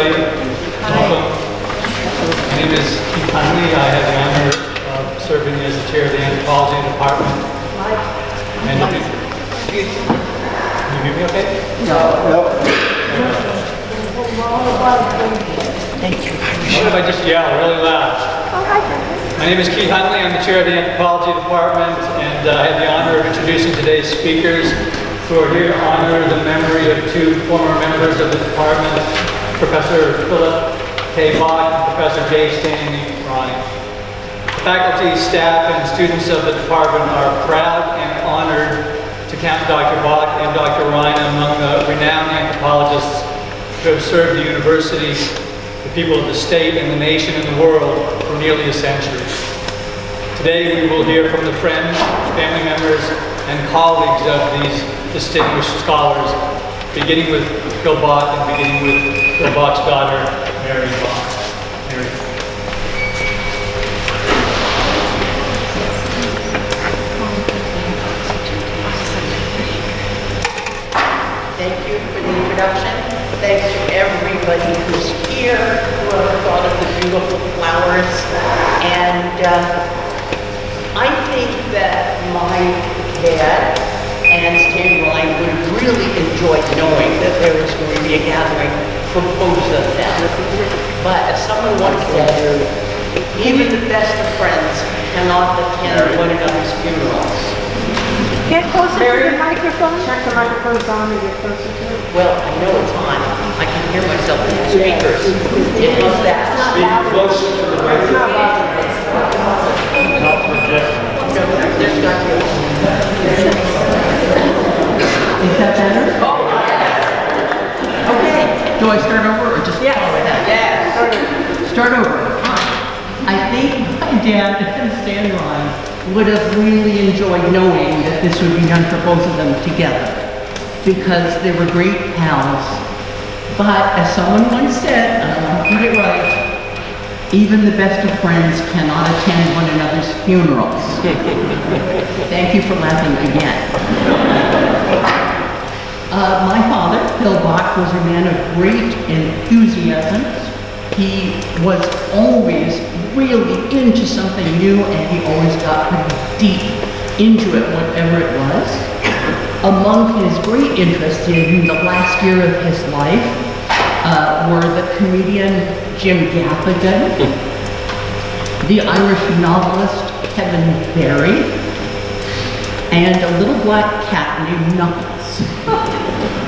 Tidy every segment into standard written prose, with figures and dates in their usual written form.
everybody. Welcome. My name is Keith Huntley. I have the honor of serving as the chair of the Anthropology department. And can you hear me okay? No. Thank you. What if I just yell really loud? My name is Keith Huntley. I'm the chair of the Anthropology department, and I have the honor of introducing today's speakers who are here to honor the memory of two former members of the department, Professor Philip K. Bock and Professor J. Stanley Rhine. Faculty, staff, and students of the department are proud and honored to count Dr. Bock and Dr. Rhine among the renowned anthropologists who have served the university, the people of the state, and the nation and the world for nearly a century. Today we will hear from the friends, family members, and colleagues of these distinguished scholars, beginning with Phil Bock and beginning with Phil Bock's daughter, Mary Bock. Mary. Thank you for the introduction. Thanks to everybody who's here, whoever thought of the beautiful flowers. And I think that my dad and Stan Rhine would have really enjoyed knowing that there was going to be a gathering for both of them. But as someone once said, even the best of friends cannot attend one another's funerals. Get closer to the microphone. Check the microphone's on and get closer to it. Well, I know it's on. I can hear myself in the speakers. It is that. Speak closer to the It's not loud. not project. No, there's not good. Is that better? Oh, okay. Do I start over or just follow ahead? Yes. Start over. I think my dad and Stan Rhine would have really enjoyed knowing that this would be done for both of them together, because they were great pals. But as someone once said, and I want to get it right, even the best of friends cannot attend one another's funerals. Thank you for laughing again. My father, Phil Bock, was a man of great enthusiasm. He was always really into something new, and he always got pretty deep into it, whatever it was. Among his great interests in the last year of his life were the comedian Jim Gaffigan, the Irish novelist Kevin Barry, and a little black cat named Knuckles.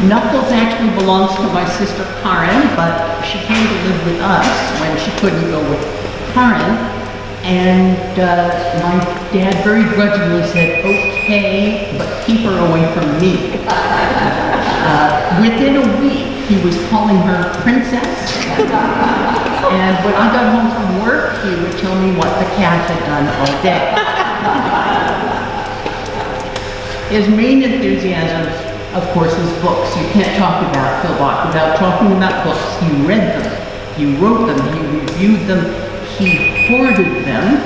Knuckles actually belongs to my sister Karen, but she came to live with us when she couldn't go with Karen. And my dad very grudgingly said, okay, but keep her away from me. Within a week, he was calling her princess. And when I got home from work, he would tell me what the cat had done all day. His main enthusiasm, of course, is books. You can't talk about Phil Bock without talking about books. He read them, he wrote them, he reviewed them, he hoarded them.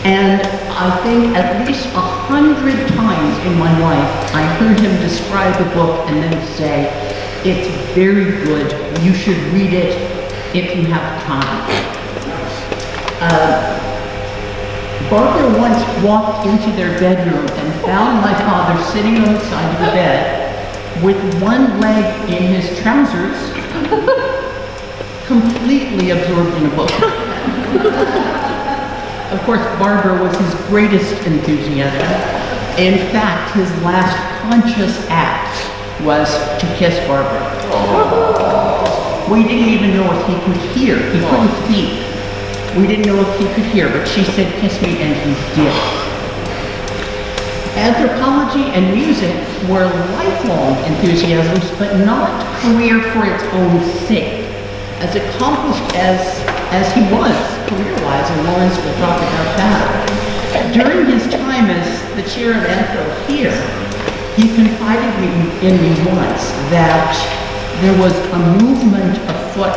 And I think at least 100 times in my life, I heard him describe a book and then say, it's very good, you should read it if you have time. Barbara once walked into their bedroom and found my father sitting on the side of the bed with one leg in his trousers, completely absorbed in a book. Of course, Barbara was his greatest enthusiasm. In fact, his last conscious act was to kiss Barbara. We didn't even know if he could hear. He couldn't speak. We didn't know if he could hear, but she said, kiss me, and he did. Anthropology and music were lifelong enthusiasms, but not career for its own sake. As accomplished as he was, career-wise, and Lawrence will talk about that. During his time as the chair of Anthro here, he confided in me once that there was a movement afoot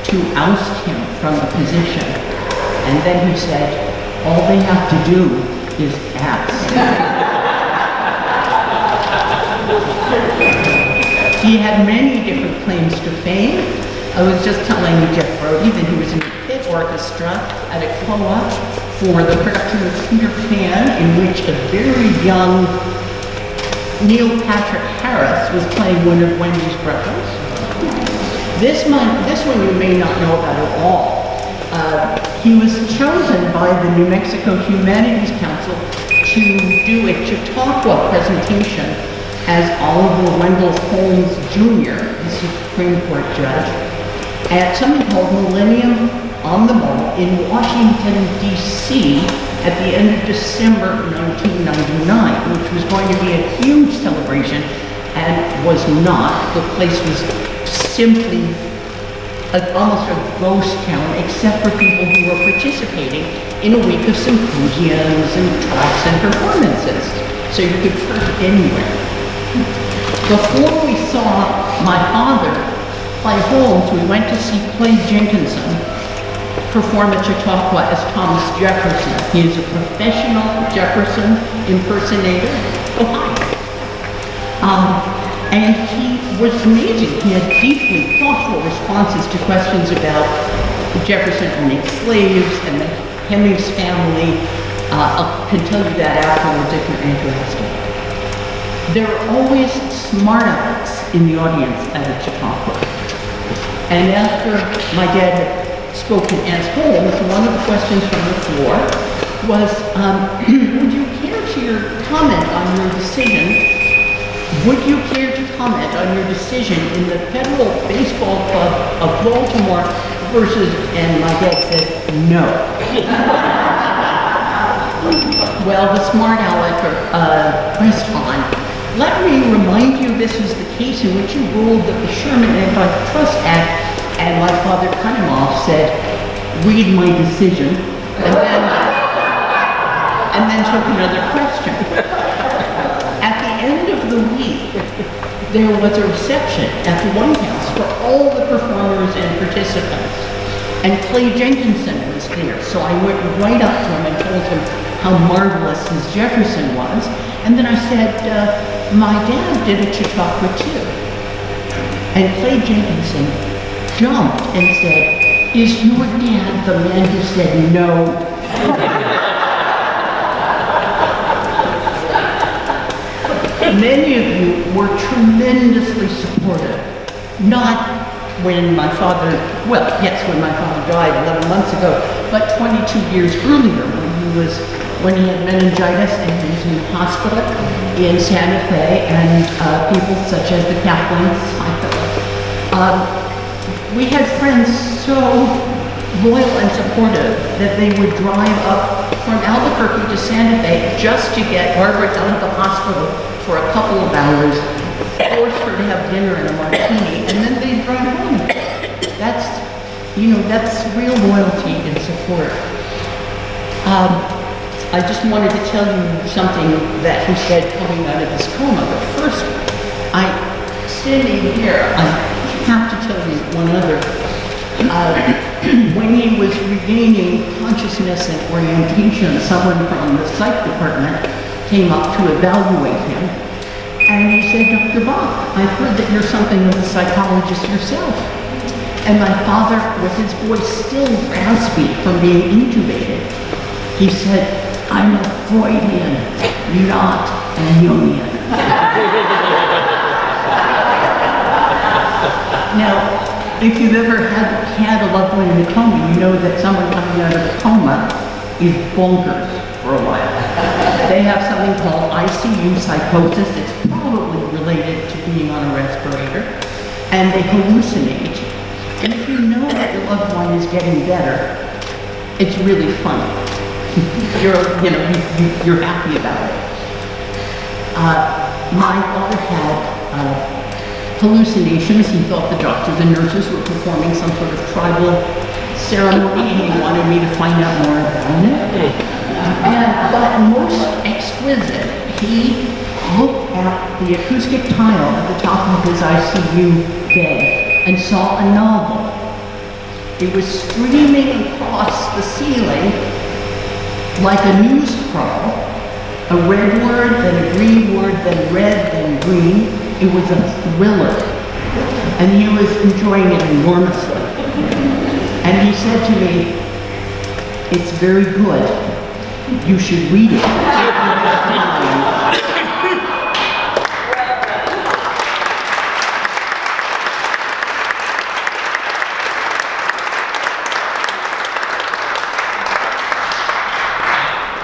to oust him from the position. And then he said, all they have to do is ask. He had many different claims to fame. I was just telling Jeff Brody that he was in the pit orchestra at a co-op for the production of Peter Pan, in which a very young Neil Patrick Harris was playing one of Wendy's brothers. This one you may not know about at all. He was chosen by the New Mexico Humanities Council to do a Chautauqua presentation as Oliver Wendell Holmes Jr., the Supreme Court judge, at something called Millennium on the Mall in Washington, D.C. at the end of December 1999, which was going to be a huge celebration and was not. The place was simply almost a ghost town, except for people who were participating in a week of symposiums and talks and performances. So you could park anywhere. Before we saw my father play Holmes, we went to see Clay Jenkinson perform at Chautauqua as Thomas Jefferson. He is a professional Jefferson impersonator. Oh, hi. And he was amazing. He had deeply thoughtful responses to questions about Jefferson owning slaves and the Hemmings family. I can tell you that afterwards if you're interested. There are always smart alecks in the audience at a Chautauqua. And after my dad had spoken as Holmes, one of the questions from the floor was, would you care to comment on your decision? Would you care to comment on your decision in the Federal Baseball Club of Baltimore versus, and my dad said, no. Well, the smart aleck pressed on. Let me remind you this is the case in which you ruled that the Sherman Antitrust Act, and my father cut him off, said, read my decision, and then took another question. At the end of the week, there was a reception at the White House for all the performers and participants. And Clay Jenkinson was there, so I went right up to him and told him how marvelous his Jefferson was. And then I said, my dad did a Chautauqua too. And Clay Jenkinson jumped and said, is your dad the man who said no? Many of you were tremendously supportive. Not when my father, well, yes, when my father died 11 months ago, but 22 years earlier when he had meningitis and he was in the hospital in Santa Fe, and people such as the Kaplans, we had friends so loyal and supportive that they would drive up from Albuquerque to Santa Fe just to get Barbara out of the hospital for a couple of hours, force her to have dinner and a martini, and then they'd drive home. That's real loyalty and support. I just wanted to tell you something that he said coming out of his coma, but first, standing here, I have to tell you one other. When he was regaining consciousness and orientation, someone from the psych department came up to evaluate him, and he said, Dr. Bock, I've heard that you're something of a psychologist yourself. And my father, with his voice still raspy from being intubated, he said, I'm a Freudian, not a Jungian. Now, if you've ever had a loved one in a coma, you know that someone coming out of a coma is bonkers for a while. They have something called ICU psychosis. It's probably related to being on a respirator, and they hallucinate. And if you know that your loved one is getting better, it's really funny. You're happy about it. My father had hallucinations. He thought the doctors and nurses were performing some sort of tribal ceremony, and he wanted me to find out more about it. But most exquisite, he looked at the acoustic tile at the top of his ICU bed and saw a novel. It was streaming across the ceiling like a news crawl, a red word, then a green word, then red, then green. It was a thriller. and he was enjoying it enormously. And he said to me, "It's very good. You should read it."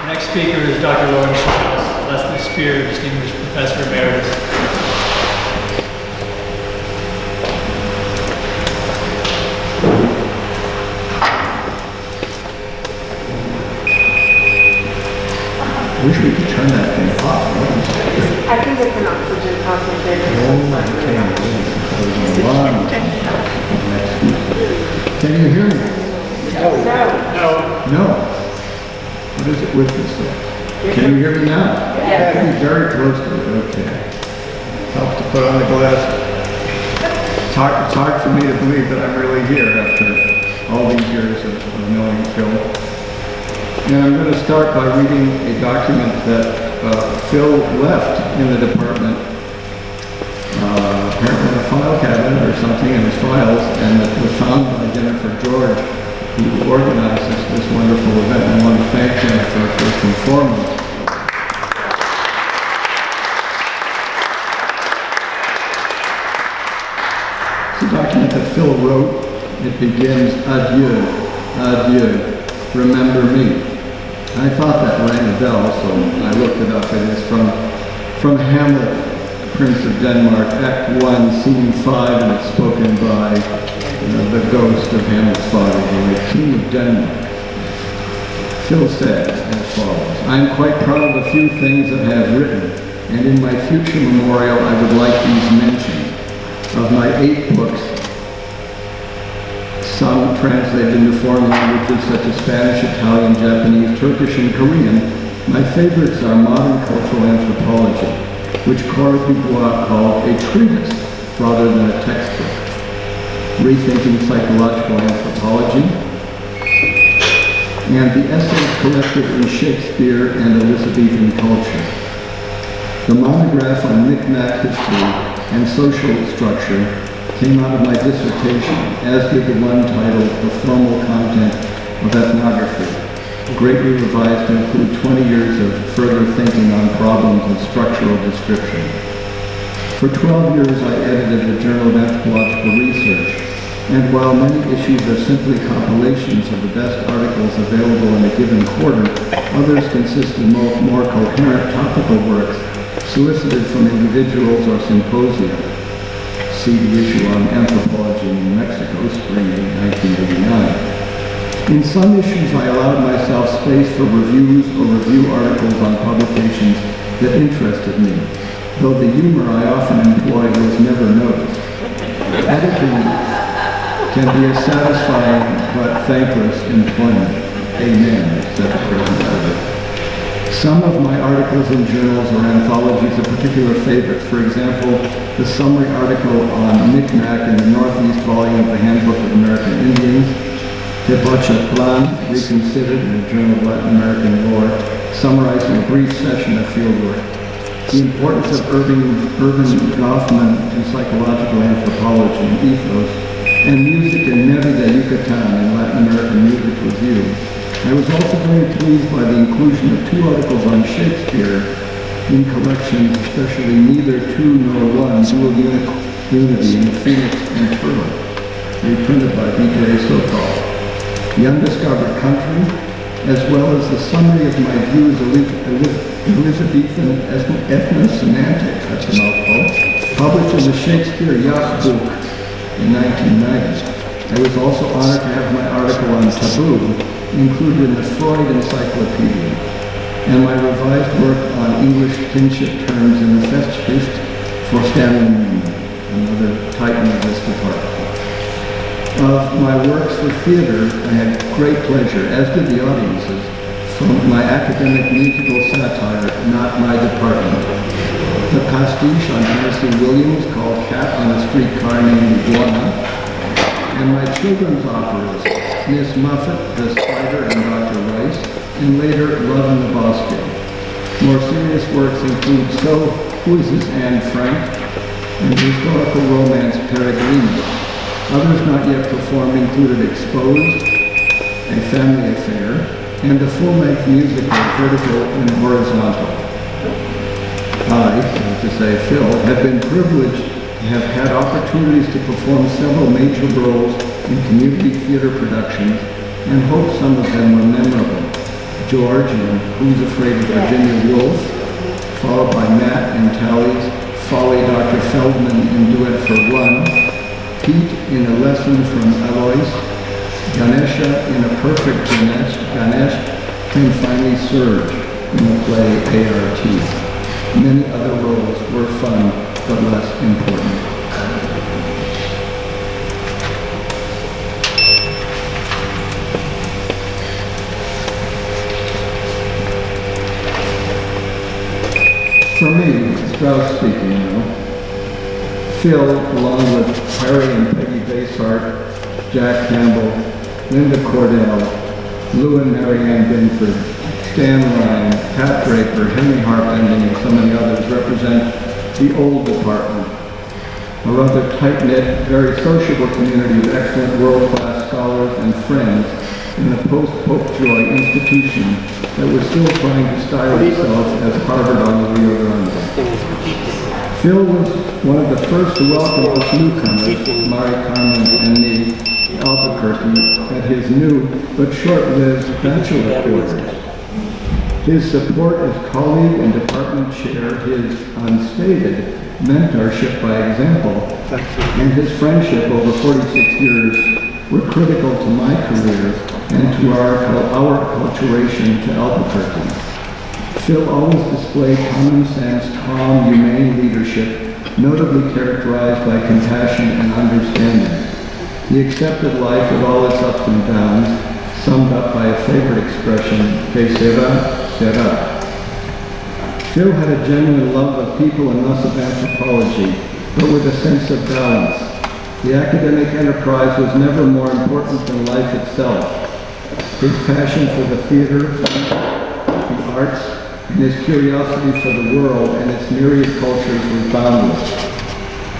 Next speaker is Dr. Lauren Schultz, Leslie Speer, Distinguished Professor Emeritus. I wish we could turn that thing off. I think it's an oxygen concentrator. Can you hear me? No. No. What is it with this thing? Can you hear me now? Yes. Be very close to it. Okay. Helps to put on the glasses. It's hard for me to believe that I'm really here after all these years of knowing Phil. And I'm going to start by reading a document that Phil left in the department, apparently in a file cabinet or something in his files, and it was found by Jennifer George, who organized this wonderful event. I want to thank Jennifer first and foremost. It's a document that Phil wrote. It begins, "Adieu, adieu, remember me." I thought that rang a bell, so I looked it up. It is from Hamlet, Prince of Denmark, Act 1, Scene 5, and it's spoken by the ghost of Hamlet's father, the King of Denmark. Phil says as follows, "I am quite proud of a few things that I have written, and in my future memorial I would like these mentioned. Of my 8 books, some translated into foreign languages such as Spanish, Italian, Japanese, Turkish, and Korean, my favorites are Modern Cultural Anthropology, which Cora Dubois called a treatise rather than a textbook, Rethinking Psychological Anthropology, and the essays collected in Shakespeare and Elizabethan culture. The monograph on Micmac history and social structure came out of my dissertation, as did the one titled The Formal Content of Ethnography, greatly revised to include 20 years of further thinking on problems and structural description. For 12 years I edited the Journal of Anthropological Research, and while many issues are simply compilations of the best articles available in a given quarter, others consist of more coherent topical works solicited from individuals or symposia. See the issue on Anthropology in New Mexico, spring 1989. In some issues, I allowed myself space for reviews or review articles on publications that interested me, though the humor I often employed was never noticed. Editing can be a satisfying but thankless employment. Amen, said the present editor. Some of my articles in journals or anthologies are particular favorites. For example, the summary article on Micmac in the Northeast volume of the Handbook of American Indians, Tepoztlan, Reconsidered in the Journal of Latin American Lore, summarizing a brief session of fieldwork. The importance of urban Goffman in psychological anthropology and ethos, and music in Mérida, Yucatan in Latin American Music Review. I was also very pleased by the inclusion of 2 articles on Shakespeare in collections, especially Neither Two Nor One, Dual Unity in the Phoenix and Turtle, reprinted by B.J. Sokol. The Undiscovered Country, as well as the summary of my views of Elizabethan ethnosemantics, that's a mouthful, published in the Shakespeare Buch in 1990. I was also honored to have my article on taboo included in the Freud Encyclopedia, and my revised work on English kinship terms in the Festschrift for Stanley, another titan of this department. Of my works for theater, I had great pleasure, as did the audiences, from my academic musical satire, Not My Department. The pastiche on Tennessee Williams called Cat on a Streetcar Named Iguana, and my children's operas, Miss Muffet, The Spider, and Dr. Rice, and later Love in the Bosque. More serious works include So Who Is This Anne Frank? and the historical romance Peregrine. Others not yet performed included Exposed, A Family Affair, and the full-length musical Vertical and Horizontal. I, to say Phil, have been privileged to have had opportunities to perform several major roles in community theater productions and hope some of them were memorable. George in Who's Afraid of Virginia Woolf, followed by Matt in Tally's Folly Dr. Feldman in Duet for One, Pete in A Lesson from Alois, Ganesha in A Perfect Ganesh, and finally Serge in the play ART. Many other roles were fun but less important. For me, Strauss speaking now, Phil, along with Harry and Peggy Basehart, Jack Campbell, Linda Cordell, Lou and Marianne Binford, Stan Rhine, Pat Draper, Henry Harpending, and so many others represent the old department, a rather tight-knit, very sociable community of excellent world-class scholars and friends in a post-Pope-Joy institution that was still trying to style itself as Harvard on the Rio Grande. Phil was one of the first to welcome us newcomers, Mari Carmen and me, to Albuquerque, at his new but short-lived bachelor quarters. His support as colleague and department chair, his unstated mentorship by example, and his friendship over 46 years were critical to my career and to our acculturation to Albuquerque. Phil always displayed common sense, calm, humane leadership, notably characterized by compassion and understanding. He accepted life with all its ups and downs, summed up by a favorite expression, que sera, sera. Phil had a genuine love of people and thus of anthropology, but with a sense of balance. The academic enterprise was never more important than life itself. His passion for the theater, the arts, and his curiosity for the world and its myriad cultures was boundless.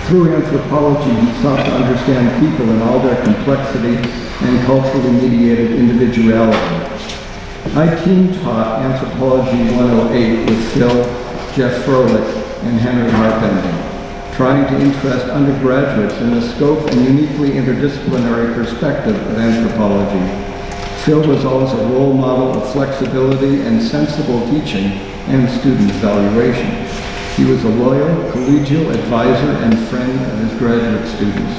Through anthropology, he sought to understand people in all their complexity and culturally mediated individuality. I team-taught Anthropology 108 with Phil, Jeff Froelich, and Henry Harpending, trying to interest undergraduates in the scope and uniquely interdisciplinary perspective of anthropology. Phil was always a role model of flexibility and sensible teaching and student evaluation. He was a loyal, collegial advisor and friend of his graduate students.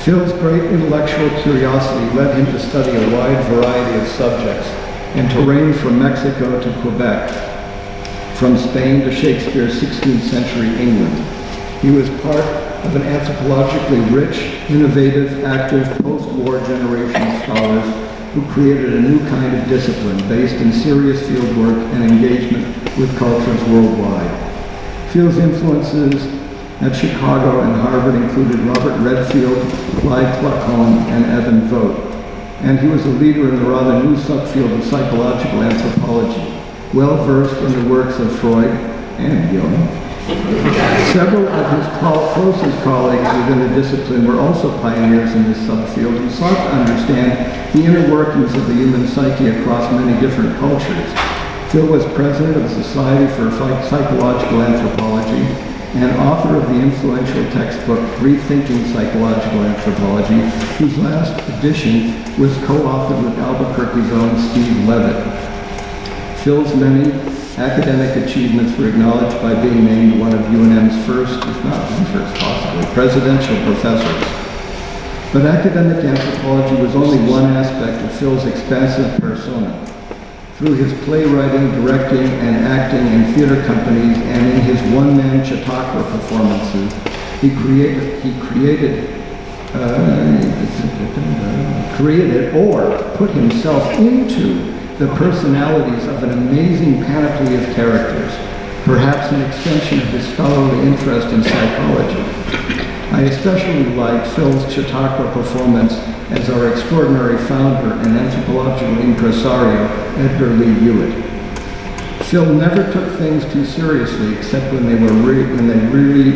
Phil's great intellectual curiosity led him to study a wide variety of subjects and to range from Mexico to Quebec, from Spain to Shakespeare's 16th century England. He was part of an anthropologically rich, innovative, active, post-war generation of scholars who created a new kind of discipline based in serious fieldwork and engagement with cultures worldwide. Phil's influences at Chicago and Harvard included Robert Redfield, Clyde Kluckholm, and Evan Vogt. And he was a leader in the rather new subfield of psychological anthropology, well-versed in the works of Freud and Jung. Several of his closest colleagues within the discipline were also pioneers in this subfield who sought to understand the inner workings of the human psyche across many different cultures. Phil was president of the Society for Psychological Anthropology and author of the influential textbook Rethinking Psychological Anthropology, whose last edition was co-authored with Albuquerque's own Steve Levitt. Phil's many academic achievements were acknowledged by being named one of UNM's first, if not the first possibly, presidential professors. But academic anthropology was only one aspect of Phil's expansive persona. Through his playwriting, directing, and acting in theater companies and in his one-man Chautauqua performances, he created or put himself into the personalities of an amazing panoply of characters, perhaps an extension of his scholarly interest in psychology. I especially liked Phil's Chautauqua performance as our extraordinary founder and anthropological impresario, Edgar Lee Hewitt. Phil never took things too seriously, except when they really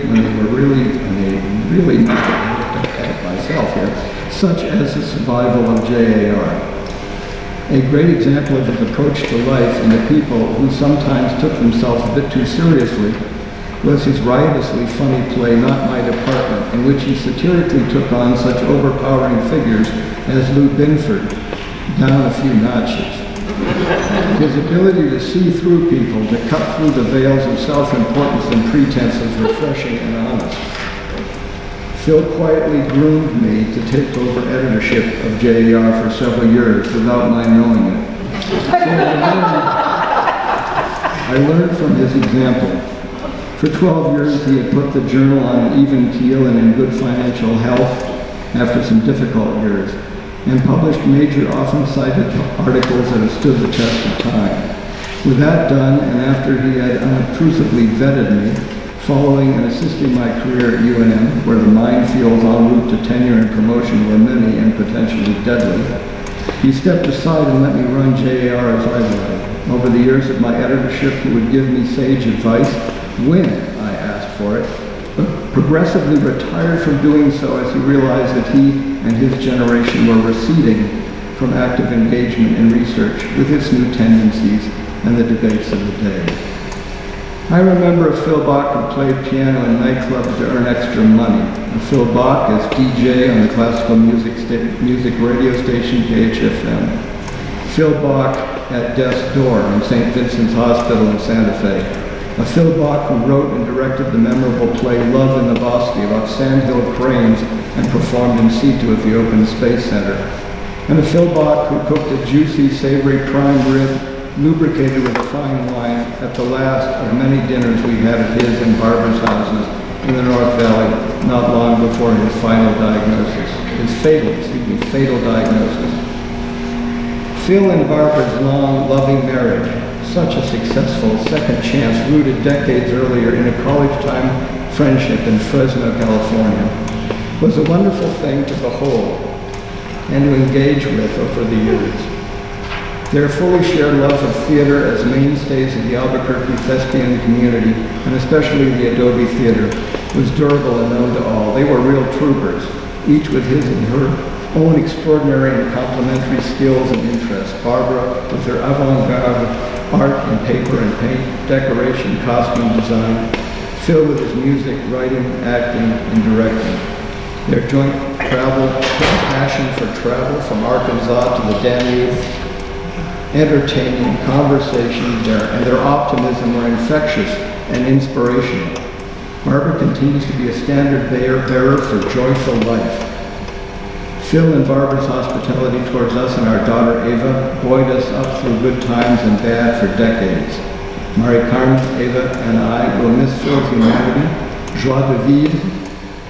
myself here, such as the survival of JAR. A great example of his approach to life and the people who sometimes took themselves a bit too seriously was his riotously funny play Not My Department, in which he satirically took on such overpowering figures as Lou Binford, down a few notches. His ability to see through people, to cut through the veils of self-importance and pretense is refreshing and honest. Phil quietly groomed me to take over editorship of JAR for several years without my knowing it. I learned from his example. For 12 years, he had put the journal on an even keel and in good financial health after some difficult years, and published major, often cited articles that have stood the test of time. With that done, and after he had unobtrusively vetted me, following and assisting my career at UNM, where the minefields en route to tenure and promotion were many and potentially deadly, he stepped aside and let me run JAR as I would. Over the years of my editorship, he would give me sage advice when I asked for it, but progressively retired from doing so as he realized that he and his generation were receding from active engagement in research with its new tendencies and the debates of the day. I remember a Phil Bock who played piano in nightclubs to earn extra money. A Phil Bock as DJ on the classical music radio station KHFM. Phil Bock at death's door in St. Vincent's Hospital in Santa Fe. A Phil Bock who wrote and directed the memorable play Love in the Bosque about sandhill cranes and performed in situ at the Open Space Center. And a Phil Bock who cooked a juicy, savory prime rib lubricated with fine wine at the last of many dinners we had at his and Barbara's houses in the North Valley not long before his final diagnosis. His fatal diagnosis. Phil and Barbara's long, loving marriage, such a successful second chance rooted decades earlier in a college-time friendship in Fresno, California, was a wonderful thing to behold and to engage with over the years. Their fully shared love of theater as mainstays of the Albuquerque thespian community, and especially the Adobe Theater, was durable and known to all. They were real troopers, each with his and her own extraordinary and complementary skills and interests. Barbara with her avant-garde art and paper and paint, decoration, costume design. Phil with his music, writing, acting, and directing. Their joint passion for travel from Arkansas to the Danube, entertaining, conversation and their optimism were infectious and inspirational. Barbara continues to be a standard bearer for joyful life. Phil and Barbara's hospitality towards us and our daughter Ava buoyed us up through good times and bad for decades. Marie Carmen, Ava, and I will miss Phil's humanity, joie de vivre,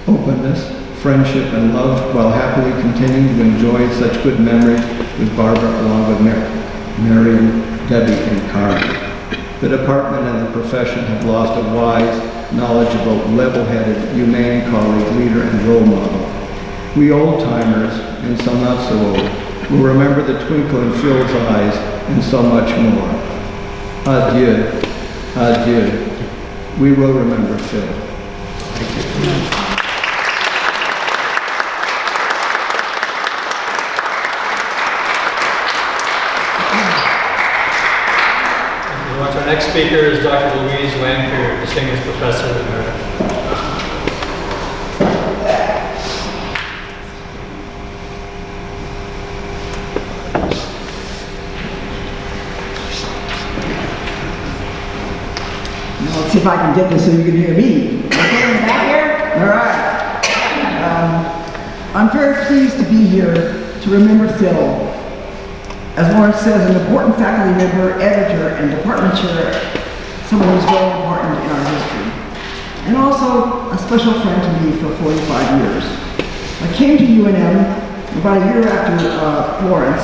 openness, friendship, and love, while happily continuing to enjoy such good memories with Barbara along with Memoriam, Debbie, and Carmen. The department and the profession have lost a wise, knowledgeable, level-headed, humane colleague, leader, and role model. We old-timers, and some not so old, will remember the twinkle in Phil's eyes and so much more. Adieu, adieu. We will remember Phil. Thank you. Our next speaker is Dr. Louise Lanker, Distinguished Professor Emeritus. Now let's see if I can get this so you can hear me. Okay, I'm back here? All right. I'm very pleased to be here to remember Phil. As Lawrence says, an important faculty member, editor, and department chair, someone who's very important in our history. And also a special friend to me for 45 years. I came to UNM about a year after Lawrence,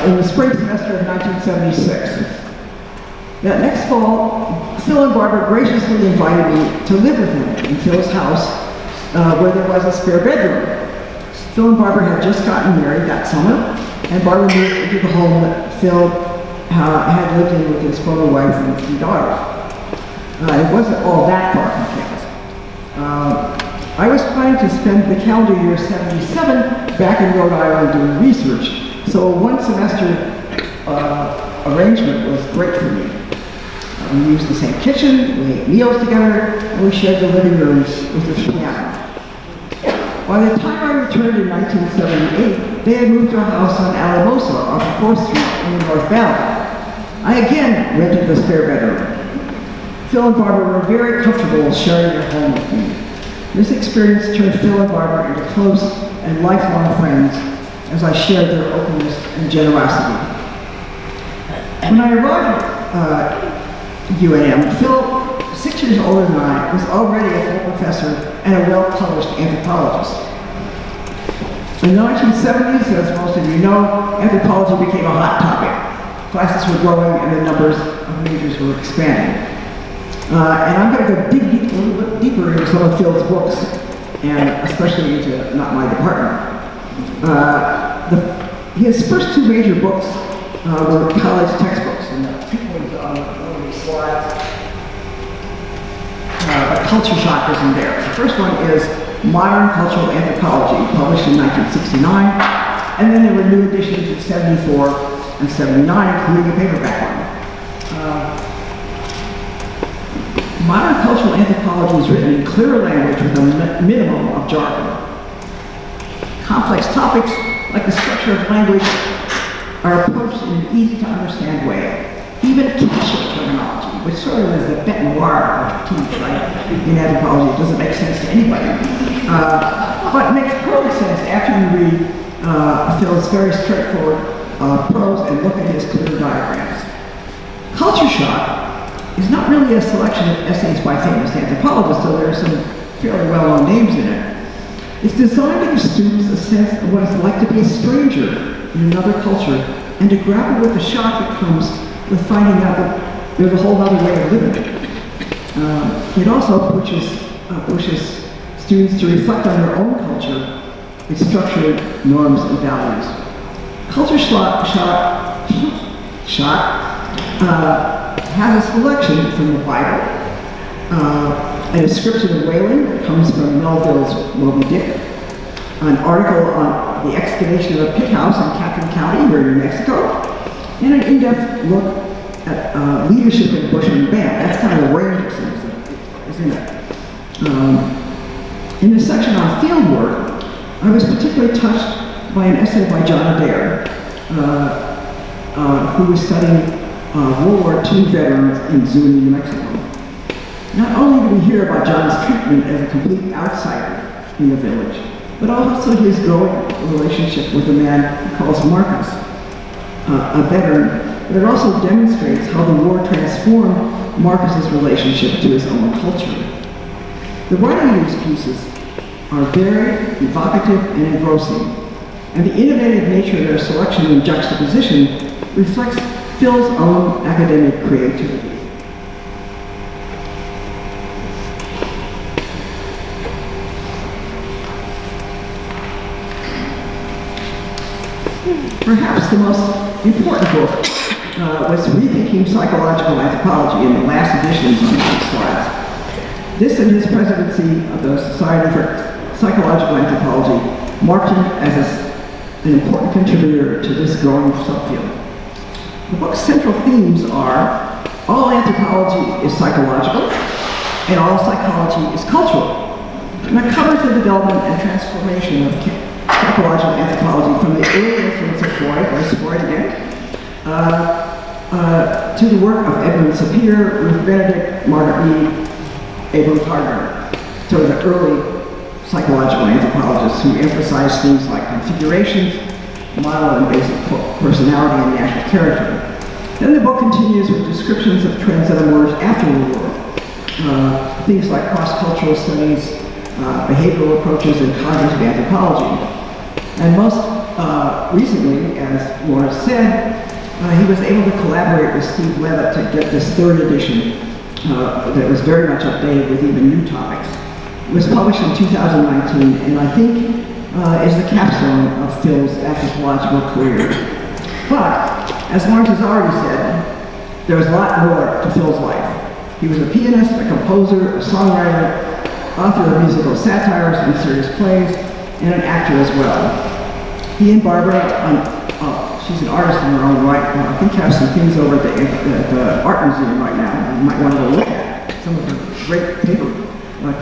in the spring semester of 1976. That next fall, Phil and Barbara graciously invited me to live with them in Phil's house, where there was a spare bedroom. Phil and Barbara had just gotten married that summer, and Barbara moved into the home that Phil had lived in with his former wife and 3 daughters. It wasn't all that far from campus. I was planning to spend the calendar year 77 back in Rhode Island doing research, so a 1 semester arrangement was great for me. We used the same kitchen, we ate meals together, and we shared the living rooms with the piano. By the time I returned in 1978, they had moved to a house on Alamosa off of 4th Street in the North Valley. I again rented the spare bedroom. Phil and Barbara were very comfortable sharing their home with me. This experience turned Phil and Barbara into close and lifelong friends as I shared their openness and generosity. When I arrived at UNM, Phil, 6 years older than I, was already a full professor and a well-published anthropologist. In the 1970s, as most of you know, anthropology became a hot topic. Classes were growing and the numbers of majors were expanding. And I'm going to go a little bit deeper into some of Phil's books, and especially into not my department. His first 2 major books were college textbooks, and the people on one of these slides. But culture shock was in there. The first one is Modern Cultural Anthropology, published in 1969, and then there were new editions in 74 and 79, including a paperback one. Modern cultural anthropology is written in clear language with a minimum of jargon. Complex topics, like the structure of language, are approached in an easy-to-understand way. Even kinship terminology, which sort of is the bête noire of teeth, right? In anthropology, it doesn't make sense to anybody. But it makes perfect sense after you read Phil's very straightforward prose and look at his clear diagrams. Culture shock is not really a selection of essays by famous anthropologists, so there are some fairly well-known names in it. It's designed to give students a sense of what it's like to be a stranger in another culture and to grapple with the shock that comes with finding out that there's a whole other way of living. It also pushes students to reflect on their own culture, its structure, norms, and values. Culture shock has a selection from the Bible, a description of whaling that comes from Melville's Moby Dick, an article on the excavation of a pit house in Catherine County here in New Mexico, and an in-depth look at leadership in bush and band. That's kind of the range of things that is in it. In the section on field work, I was particularly touched by an essay by John Adair, who was studying World War II veterans in Zuni, New Mexico. Not only do we hear about John's treatment as a complete outsider in the village, but also his growing relationship with a man he calls Marcus, a veteran, but it also demonstrates how the war transformed Marcus's relationship to his own culture. The writing of these pieces are very evocative and engrossing, and the innovative nature of their selection and juxtaposition reflects Phil's own academic creativity. Perhaps the most important book was Rethinking Psychological Anthropology in the last editions on these slides. This and his presidency of the Society for Psychological Anthropology marked him as an important contributor to this growing subfield. The book's central themes are all anthropology is psychological and all psychology is cultural. And it covers the development and transformation of psychological anthropology from the early influence of Freud, there's Freud again, to the work of Edmund Speer, Ruth Benedict, Margaret Mead, Abram Gardner, sort of the early psychological anthropologists who emphasized things like configurations, model and basic personality and national character. Then the book continues with descriptions of trends that emerged after the war. Things like cross-cultural studies, behavioral approaches, and cognitive anthropology. And most recently, as Laura said, he was able to collaborate with Steve Levitt to get this third edition that was very much updated with even new topics. It was published in 2019, and I think is the capstone of Phil's anthropological career. But As Lawrence has already said, there was a lot more to Phil's life. He was a pianist, a composer, a songwriter, author of musical satires and serious plays, and an actor as well. He and Barbara, she's an artist in her own right, I think have some things over at the Art Museum right now. You might want to go look at some of her great paper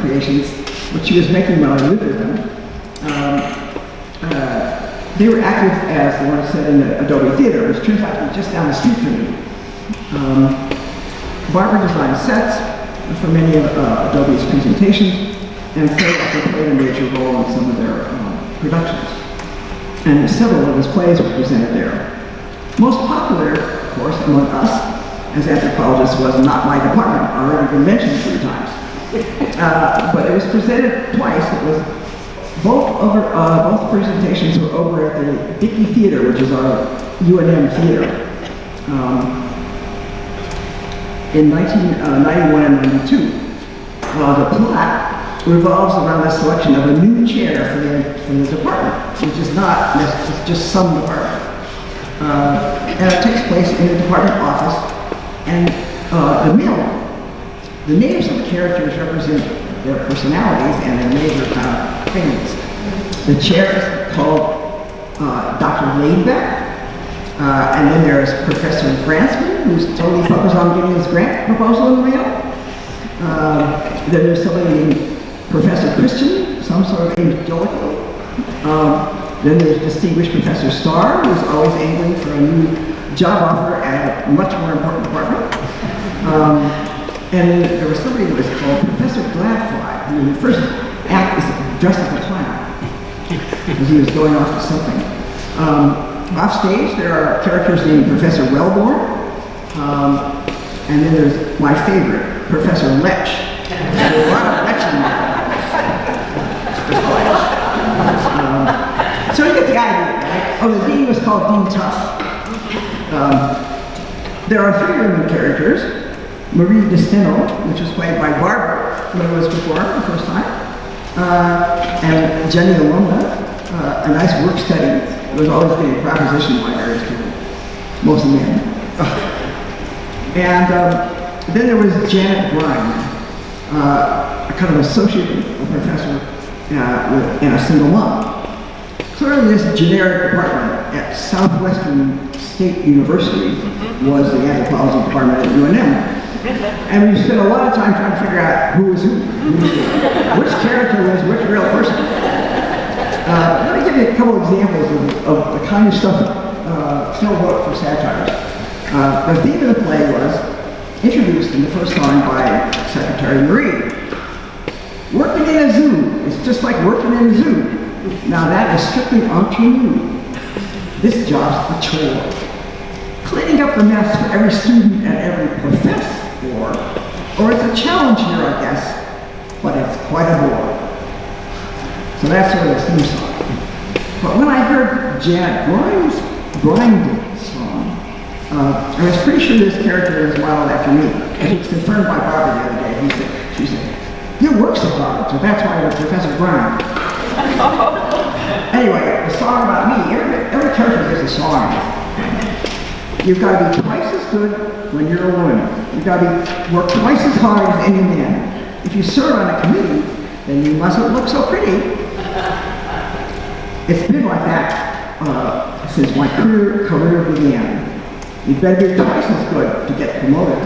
creations, which she was making while I lived with them. They were active, as Lawrence said, in the Adobe Theater, which turns out to be just down the street from me. Barbara designed sets for many of Adobe's presentations, and Phil also played a major role in some of their productions. And several of his plays were presented there. Most popular, of course, among us as anthropologists was Not My Department, already been mentioned 3 times. But it was presented twice. It was both presentations were over at the Dickey Theater, which is our UNM theater, in 1991 and 92. The plot revolves around the selection of a new chair for the department, which is not necessarily just some department. And it takes place in the department office and the mailroom. The names of the characters represent their personalities and their major things. The chair is called Dr. Laidback, and then there's Professor Grantsman, who's totally focused on getting his grant proposal in the mail. Then there's somebody named Professor Christian, some sort of angelical. Then there's distinguished Professor Starr, who's always angling for a new job offer at a much more important department. And then there was somebody who was called Professor Gladfly, who in the first act is dressed as a clown, because he was going off to something. Off stage, there are characters named Professor Wellborn, and then there's my favorite, Professor Lech. There's a lot of leching there. So you get the idea, right? Oh, the dean was called Dean Tough. There are 3 women characters. Marie DeSteno, which was played by Barbara when it was performed the first time, and Jenny Alumna, a nice work study. It was always getting propositioned by various people, mostly men. And then there was Janet Rhine, a kind of associate professor and a single mom. Clearly, this generic department at Southwestern State University was the anthropology department at UNM. And we spent a lot of time trying to figure out who was who, which character was which real person. Let me give you a couple examples of the kind of stuff Phil wrote for satires. The theme of the play was introduced in the first line by Secretary Marie. Working in a zoo is just like working in a zoo. Now that is strictly ingenue. This job's a chore. Cleaning up the mess for every student and every professor. Or it's a challenge here, I guess, but it's quite a bore. So that's sort of the theme song. But when I heard Janet Rhine's song, I was pretty sure this character was modeled after me. And it was confirmed by Barbara the other day. She said, your work's a Barbara, so that's why you're Professor Rhine. Anyway, the song about me, every character gets a song. You've got to be twice as good when you're a woman. You've got to work twice as hard as any man. If you serve on a committee, then you mustn't look so pretty. It's been like that since my career began. You better be twice as good to get promoted.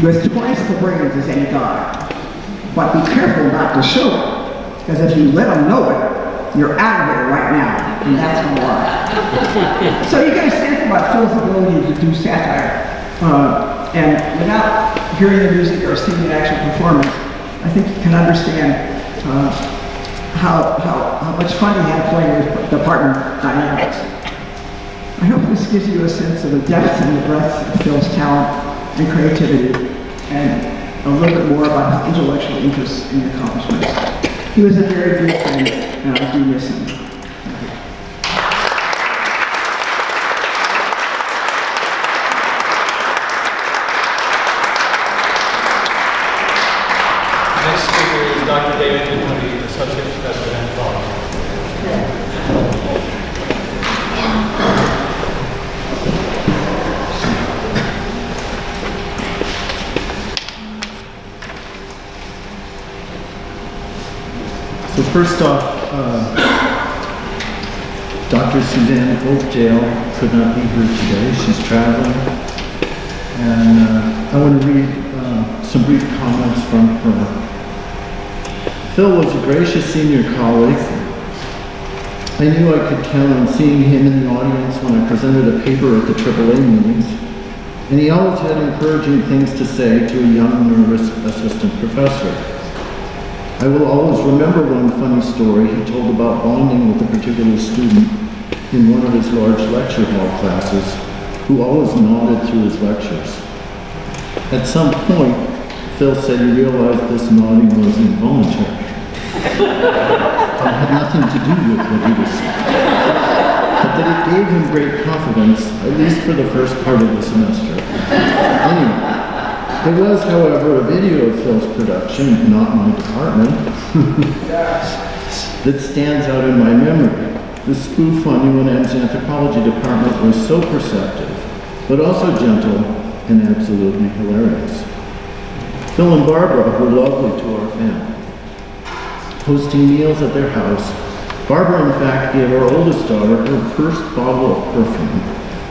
With twice the brains as any guy. But be careful not to show it, because if you let them know it, you're out of here right now, and that's a lie. So you get a sense about Phil's ability to do satire, and without hearing the music or seeing the actual performance, I think you can understand how much fun he had playing with department dynamics. I hope this gives you a sense of the depth and the breadth of Phil's talent and creativity, and a little bit more about his intellectual interests and accomplishments. He was a very good friend, and I do miss him. Next speaker is Dr. David, who will be the Associate Professor of Anthropology. So first off, Dr. Suzanne Oakdale could not be here today. She's traveling. And I want to read some brief comments from her. Phil was a gracious senior colleague. I knew I could count on seeing him in the audience when I presented a paper at the AAA meetings, and he always had encouraging things to say to a young, nervous assistant professor. I will always remember one funny story he told about bonding with a particular student in one of his large lecture hall classes, who always nodded through his lectures. At some point, Phil said he realized this nodding was involuntary. It had nothing to do with what he was saying, but that it gave him great confidence, at least for the first part of the semester. Anyway, there was, however, a video of Phil's production, not my department, that stands out in my memory. The spoof on UNM's Anthropology department was so perceptive, but also gentle and absolutely hilarious. Phil and Barbara were lovely to our family. Hosting meals at their house, Barbara in fact gave our oldest daughter her first bottle of perfume,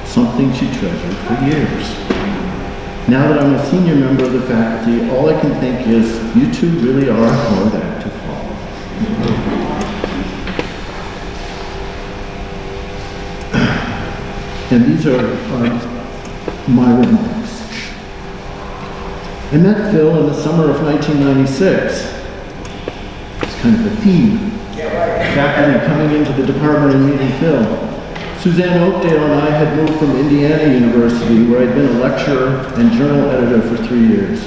something she treasured for years. Now that I'm a senior member of the faculty, all I can think is, you two really are a hard act to follow. And these are my remarks. I met Phil in the summer of 1996. It's kind of a theme. Faculty coming into the department and meeting Phil. Suzanne Oakdale and I had moved from Indiana University, where I'd been a lecturer and journal editor for 3 years.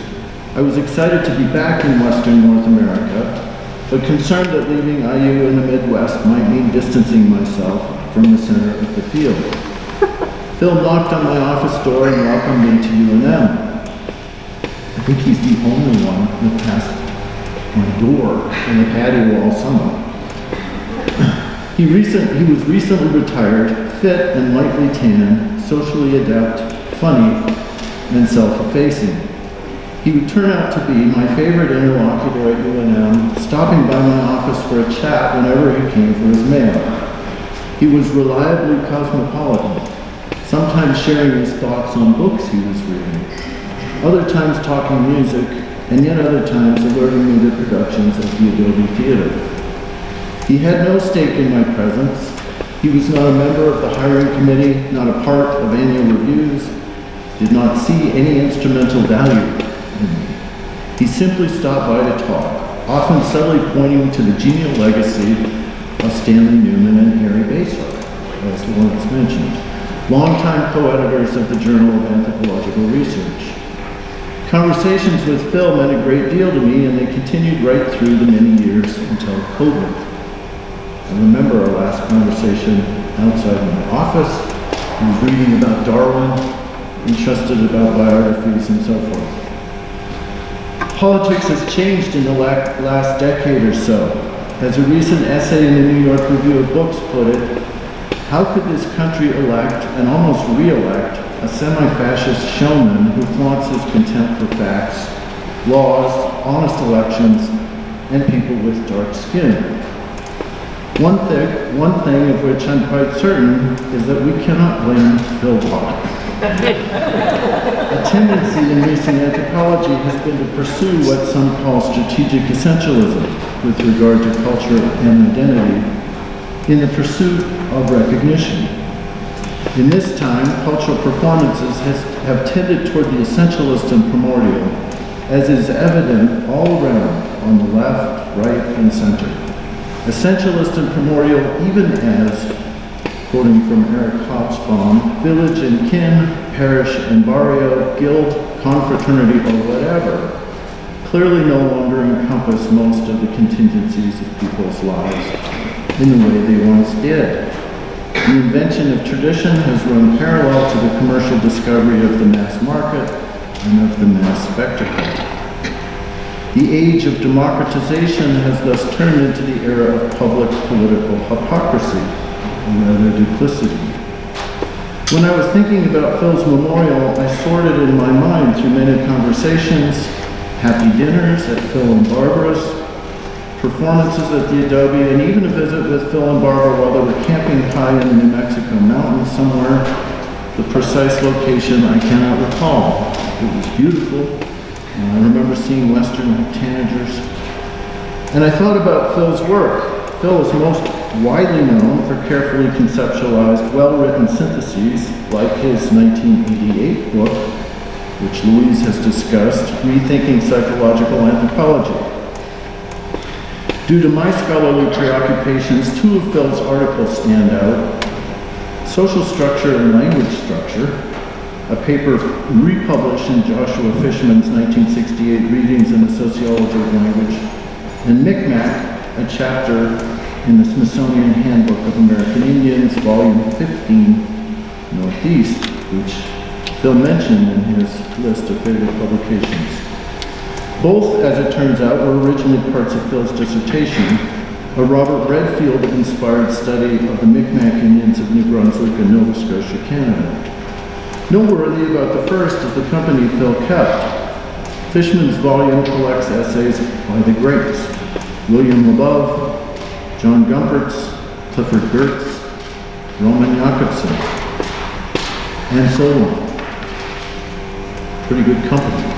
I was excited to be back in Western North America, but concerned that leaving IU in the Midwest might mean distancing myself from the center of the field. Phil knocked on my office door and welcomed me to UNM. I think he's the only one that passed my door in the patio all summer. He was recently retired, fit and lightly tan, socially adept, funny, and self-effacing. He would turn out to be my favorite interlocutor at UNM, stopping by my office for a chat whenever he came for his mail. He was reliably cosmopolitan, sometimes sharing his thoughts on books he was reading, other times talking music, and yet other times alerting me to productions at the Adobe Theater. He had no stake in my presence. He was not a member of the hiring committee, not a part of annual reviews, did not see any instrumental value in me. He simply stopped by to talk, often subtly pointing to the genial legacy of Stanley Newman and Harry Baser, as Lawrence mentioned, longtime co-editors of the Journal of Anthropological Research. Conversations with Phil meant a great deal to me, and they continued right through the many years until COVID. I remember our last conversation outside my office. He was reading about Darwin, interested about biographies and so forth. Politics has changed in the last decade or so. As a recent essay in the New York Review of Books put it, how could this country elect and almost re-elect a semi-fascist showman who flaunts his contempt for facts, laws, honest elections, and people with dark skin? One thing of which I'm quite certain is that we cannot blame Phil Bock. A tendency in recent anthropology has been to pursue what some call strategic essentialism with regard to culture and identity in the pursuit of recognition. In this time, cultural performances have tended toward the essentialist and primordial, as is evident all around on the left, right, and center. Essentialist and primordial even as, quoting from Eric Hobsbawm, village and kin, parish and barrio, guild, confraternity, or whatever, clearly no longer encompass most of the contingencies of people's lives in the way they once did. The invention of tradition has run parallel to the commercial discovery of the mass market and of the mass spectacle. The age of democratization has thus turned into the era of public political hypocrisy, or rather duplicity. When I was thinking about Phil's memorial, I sorted in my mind through many conversations, happy dinners at Phil and Barbara's, performances at the Adobe, and even a visit with Phil and Barbara while they were camping high in the New Mexico mountains somewhere. The precise location I cannot recall. It was beautiful. I remember seeing western tanagers. And I thought about Phil's work. Phil is most widely known for carefully conceptualized, well-written syntheses like his 1988 book, which Louise has discussed, Rethinking Psychological Anthropology. Due to my scholarly preoccupations, two of Phil's articles stand out. Social Structure and Language Structure, a paper republished in Joshua Fishman's 1968 Readings in the Sociology of Language, and Micmac, a chapter in the Smithsonian Handbook of American Indians, Volume 15, Northeast, which Phil mentioned in his list of favorite publications. Both, as it turns out, were originally parts of Phil's dissertation, a Robert Redfield-inspired study of the Micmac Indians of New Brunswick and Nova Scotia, Canada. Noteworthy about the first is the company Phil kept. Fishman's volume collects essays by the greats, William LaBeouf, John Gumpertz, Clifford Geertz, Roman Jakobson, and so on. Pretty good company.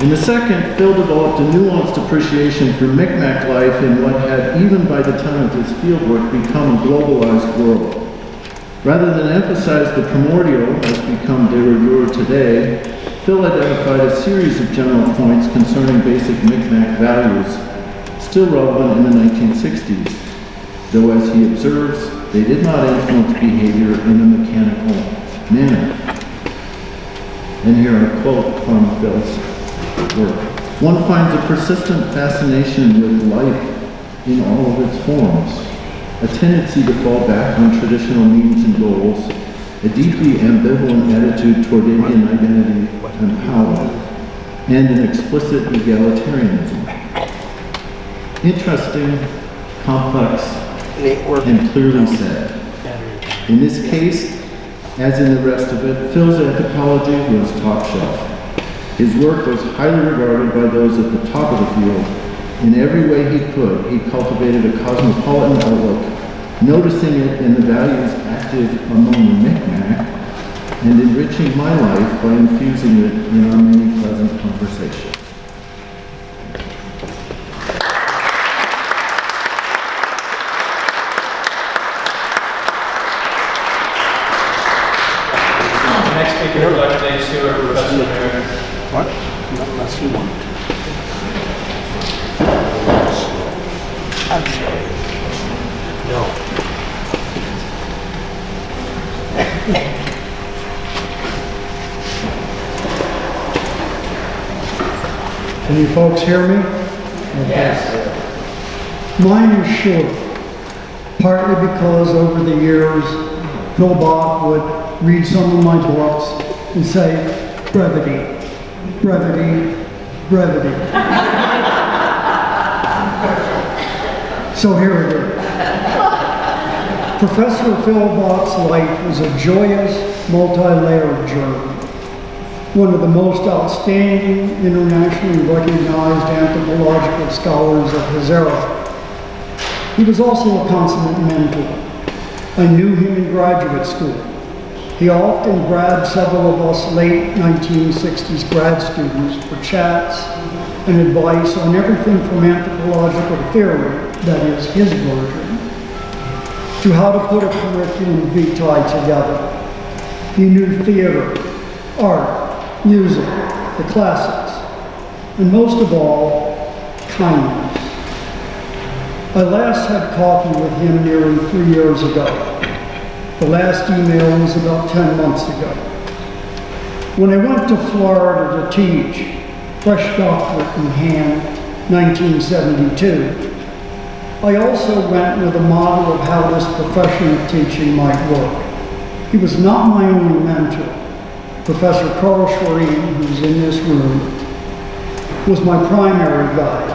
In the second, Phil developed a nuanced appreciation for Micmac life in what had, even by the time of his fieldwork, become a globalized world. Rather than emphasize the primordial, as become de rigueur today, Phil identified a series of general points concerning basic Micmac values, still relevant in the 1960s, though as he observes, they did not influence behavior in a mechanical manner. And here I quote from Phil's work. One finds a persistent fascination with life in all of its forms, a tendency to fall back on traditional means and goals, a deeply ambivalent attitude toward Indian identity and power, and an explicit egalitarianism. Interesting, complex, and clearly said. In this case, as in the rest of it, Phil's anthropology was top shelf. His work was highly regarded by those at the top of the field. In every way he could, he cultivated a cosmopolitan outlook, noticing it in the values active among the Micmac, and enriching my life by infusing it in our many pleasant conversations. The next speaker is Dr. Dave Speer, Professor Emeritus. What? Not unless you want. I'm sorry. No. Can you folks hear me? Yes. Mine is short, partly because over the years, Phil Bock would read some of my books and say, brevity, brevity, brevity. So here it is. Professor Phil Bock's life was a joyous, multi-layered journey. One of the most outstanding, internationally recognized anthropological scholars of his era. He was also a consummate mentor. I knew him in graduate school. He often grabbed several of us late 1960s grad students for chats and advice on everything from anthropological theory, that is his version, to how to put a curriculum vitae together. He knew theater, art, music, the classics, and most of all, kindness. I last had coffee with him nearly 3 years ago. The last email was about 10 months ago. When I went to Florida to teach, fresh doctorate in hand, 1972, I also went with a model of how this profession of teaching might work. He was not my only mentor. Professor Carl Schwerin, who's in this room, was my primary guide.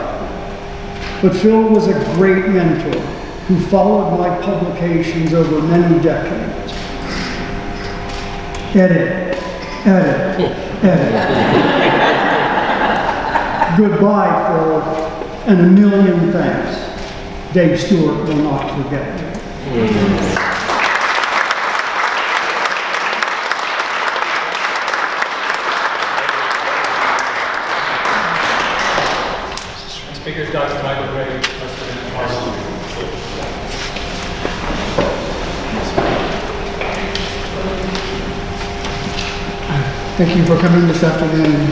But Phil was a great mentor who followed my publications over many decades. Edit, edit, edit. Goodbye, Phil. and a million thanks. Dave Stewart will not forget you. Speaker Dr. Michael Gray, President of Austin. Thank you for coming this afternoon.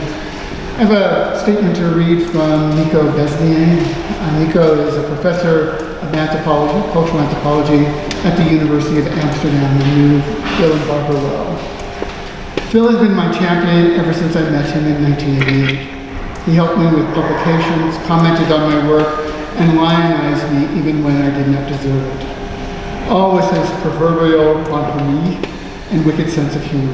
I have a statement to read from Nico Besnier. Nico is a professor of anthropology, cultural anthropology at the University of Amsterdam, and knew Phil and Barbara well. Phil has been my champion ever since I met him in 1988. He helped me with publications, commented on my work, and lionized me even when I did not deserve it. All with his proverbial bonhomie and wicked sense of humor.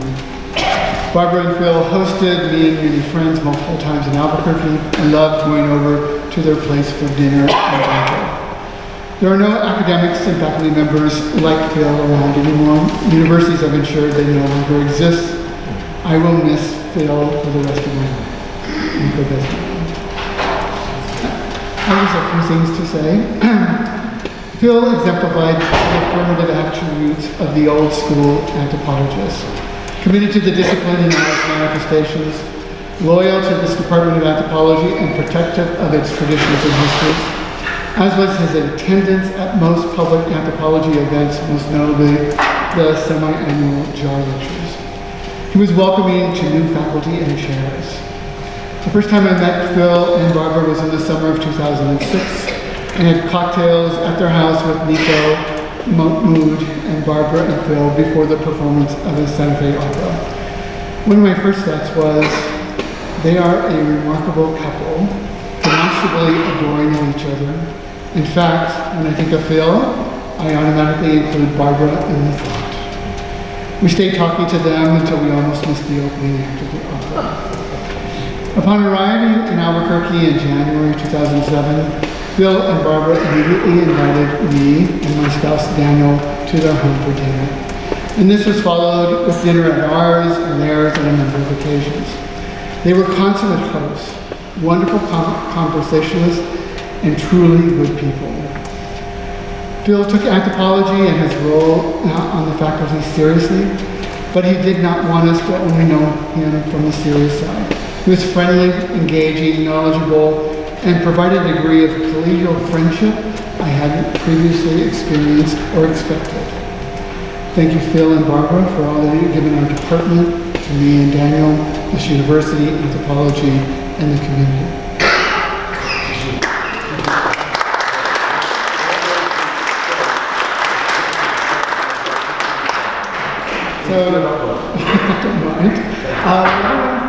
Barbara and Phil hosted me and many friends multiple times in Albuquerque. I loved going over to their place for dinner and banquet. There are no academics and faculty members like Phil around anymore. Universities have ensured they no longer exist. I will miss Phil for the rest of my life. Nico Besnier. I just have a few things to say. Phil exemplified the affirmative attributes of the old school anthropologist. Committed to the discipline and knowledge manifestations, loyal to this Department of Anthropology and protective of its traditions and histories, as was his attendance at most public anthropology events, most notably the semi-annual JAR lectures. He was welcoming to new faculty and chairs. The first time I met Phil and Barbara was in the summer of 2006, and had cocktails at their house with Nico, Mood, and Barbara and Phil before the performance of the Santa Fe Opera. One of my first thoughts was, they are a remarkable couple, demonstrably adoring of each other. In fact, when I think of Phil, I automatically include Barbara in the thought. We stayed talking to them until we almost missed the opening act of the opera. Upon arriving in Albuquerque in January 2007, Phil and Barbara immediately invited me and my spouse Daniel to their home for dinner. And this was followed with dinner at ours and theirs on a number of occasions. They were consummate hosts, wonderful conversationalists, and truly good people. Phil took anthropology and his role on the faculty seriously, but he did not want us to only know him from the serious side. He was friendly, engaging, knowledgeable, and provided a degree of collegial friendship I hadn't previously experienced or expected. Thank you, Phil and Barbara, for all that you've given our department, to me and Daniel, this university, anthropology, and the community. So, don't mind.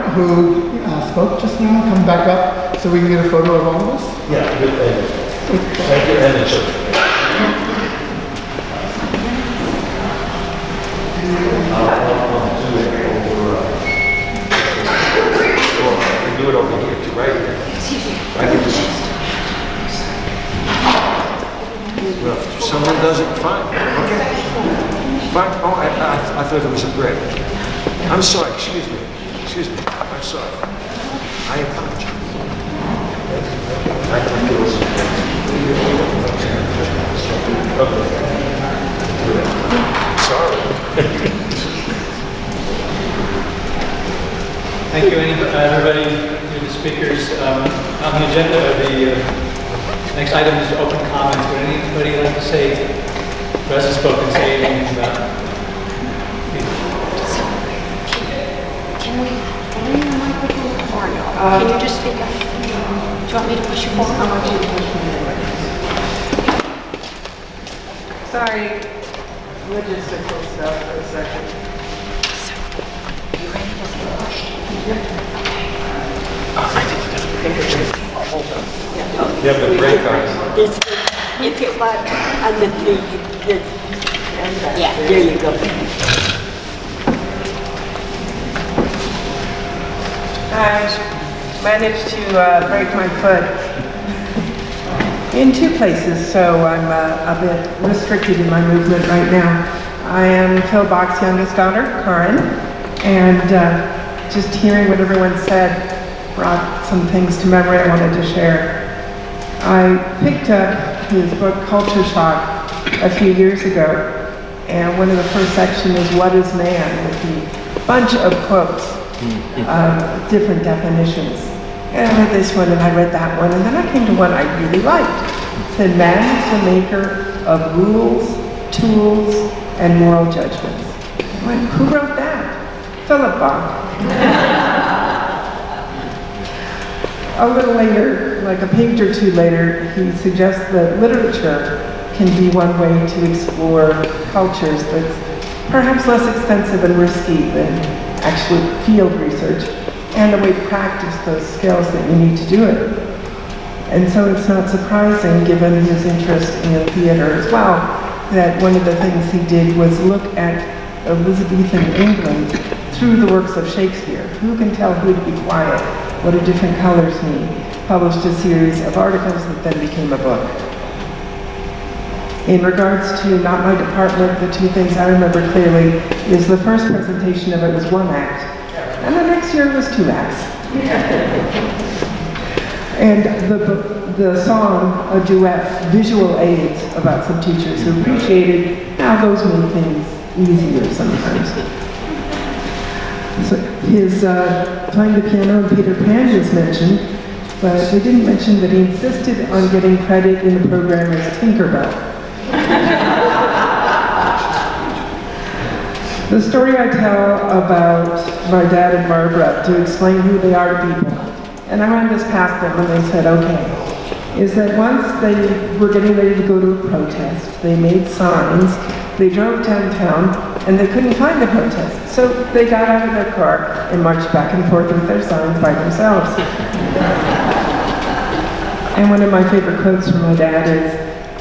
Everyone who spoke just now, come back up so we can get a photo of all of us. Yeah, good image. Thank you, and it's do it over here, too, right? Right here. Well, if someone does it, fine. Okay. Fine. Oh, I thought it was a break. I'm sorry. Excuse me. I'm sorry. I apologize. I think it was. Okay. Sorry. Thank you, everybody, to the speakers. On the agenda of the next item is open comments. Would anybody like to say, who hasn't spoken, say anything about? Can we bring the microphone or no? Can you just speak up? Do you want me to push you forward? I want you to push me forward. Sorry, logistical stuff for a second. So, you ready to say a question? I think you got a break. Hold on. You have the break on. It's it like and the yeah, there you go. I managed to break my foot in two places, so I'm a bit restricted in my movement right now. I am Phil Bock's youngest daughter, Karin, and just hearing what everyone said brought some things to memory I wanted to share. I picked up his book Culture Shock a few years ago, and one of the first sections is What is Man? With a bunch of quotes of different definitions. And I read this one and I read that one, and then I came to one I really liked. It said, man is the maker of rules, tools, and moral judgments. I went, who wrote that? Philip Bock. A little later, like a page or two later, he suggests that literature can be one way to explore cultures that's perhaps less expensive and risky than actual field research, and a way to practice those skills that you need to do it. And so it's not surprising, given his interest in theater as well, that one of the things he did was look at Elizabethan England through the works of Shakespeare. Who can tell who to be quiet? What do different colors mean? Published a series of articles that then became a book. In regards to not my department, the two things I remember clearly is the first presentation of it was 1 act, and the next year was 2 acts. And the song, a duet, visual aids about some teachers who appreciated how those made things easier sometimes. So his playing the piano in Peter Pan was mentioned, but we didn't mention that he insisted on getting credit in the program as Tinkerbell. The story I tell about my dad and Barbara to explain who they are to people, and I ran this past them and they said, okay, is that once they were getting ready to go to a protest, they made signs, they drove downtown, and they couldn't find the protest. So they got out of their car and marched back and forth with their signs by themselves. And one of my favorite quotes from my dad is,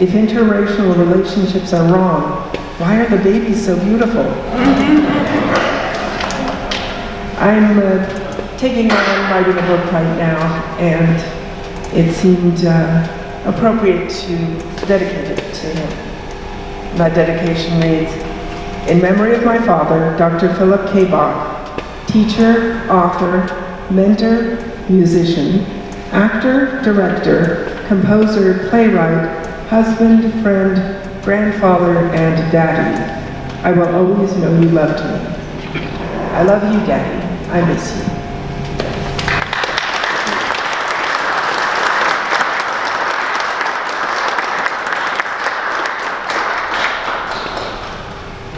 if interracial relationships are wrong, why are the babies so beautiful? I'm taking on writing a book right now, and it seemed appropriate to dedicate it to him. My dedication reads, in memory of my father, Dr. Philip K. Bock, teacher, author, mentor, musician, actor, director, composer, playwright, husband, friend, grandfather, and daddy. I will always know you loved me. I love you, Daddy. I miss you.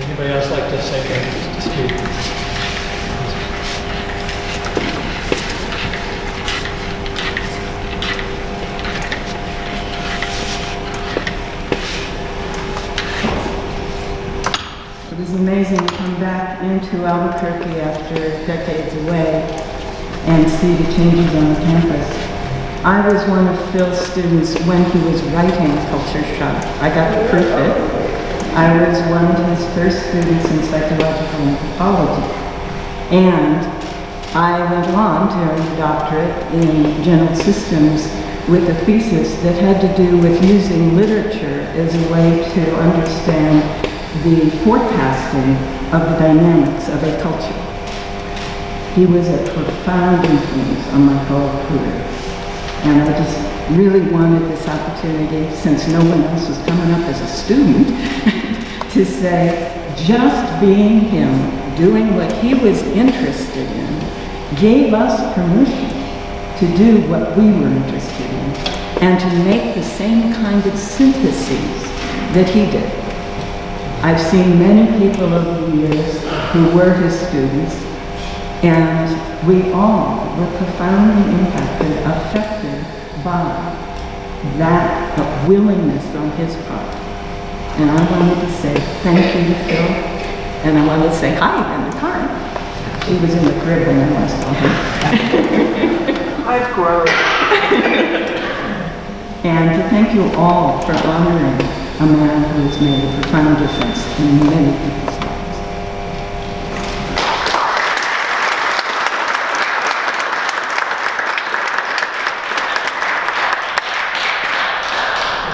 Anybody else like to speak? It was amazing to come back into Albuquerque after decades away and see the changes on the campus. I was one of Phil's students when he was writing Culture Shock. I got to proof it. I was one of his first students in psychological anthropology. And I went on to earn a doctorate in general systems with a thesis that had to do with using literature as a way to understand the forecasting of the dynamics of a culture. He was a profound influence on my whole career. And I just really wanted this opportunity, since no one else was coming up as a student, to say just being him, doing what he was interested in, gave us permission to do what we were interested in and to make the same kind of syntheses that he did. I've seen many people over the years who were his students, and we all were profoundly impacted, affected by that willingness on his part. And I wanted to say thank you to Phil, and I wanted to say hi in the car. She was in the crib when I last saw her. I've grown. And to thank you all for honoring a man who has made a profound difference in many people's lives.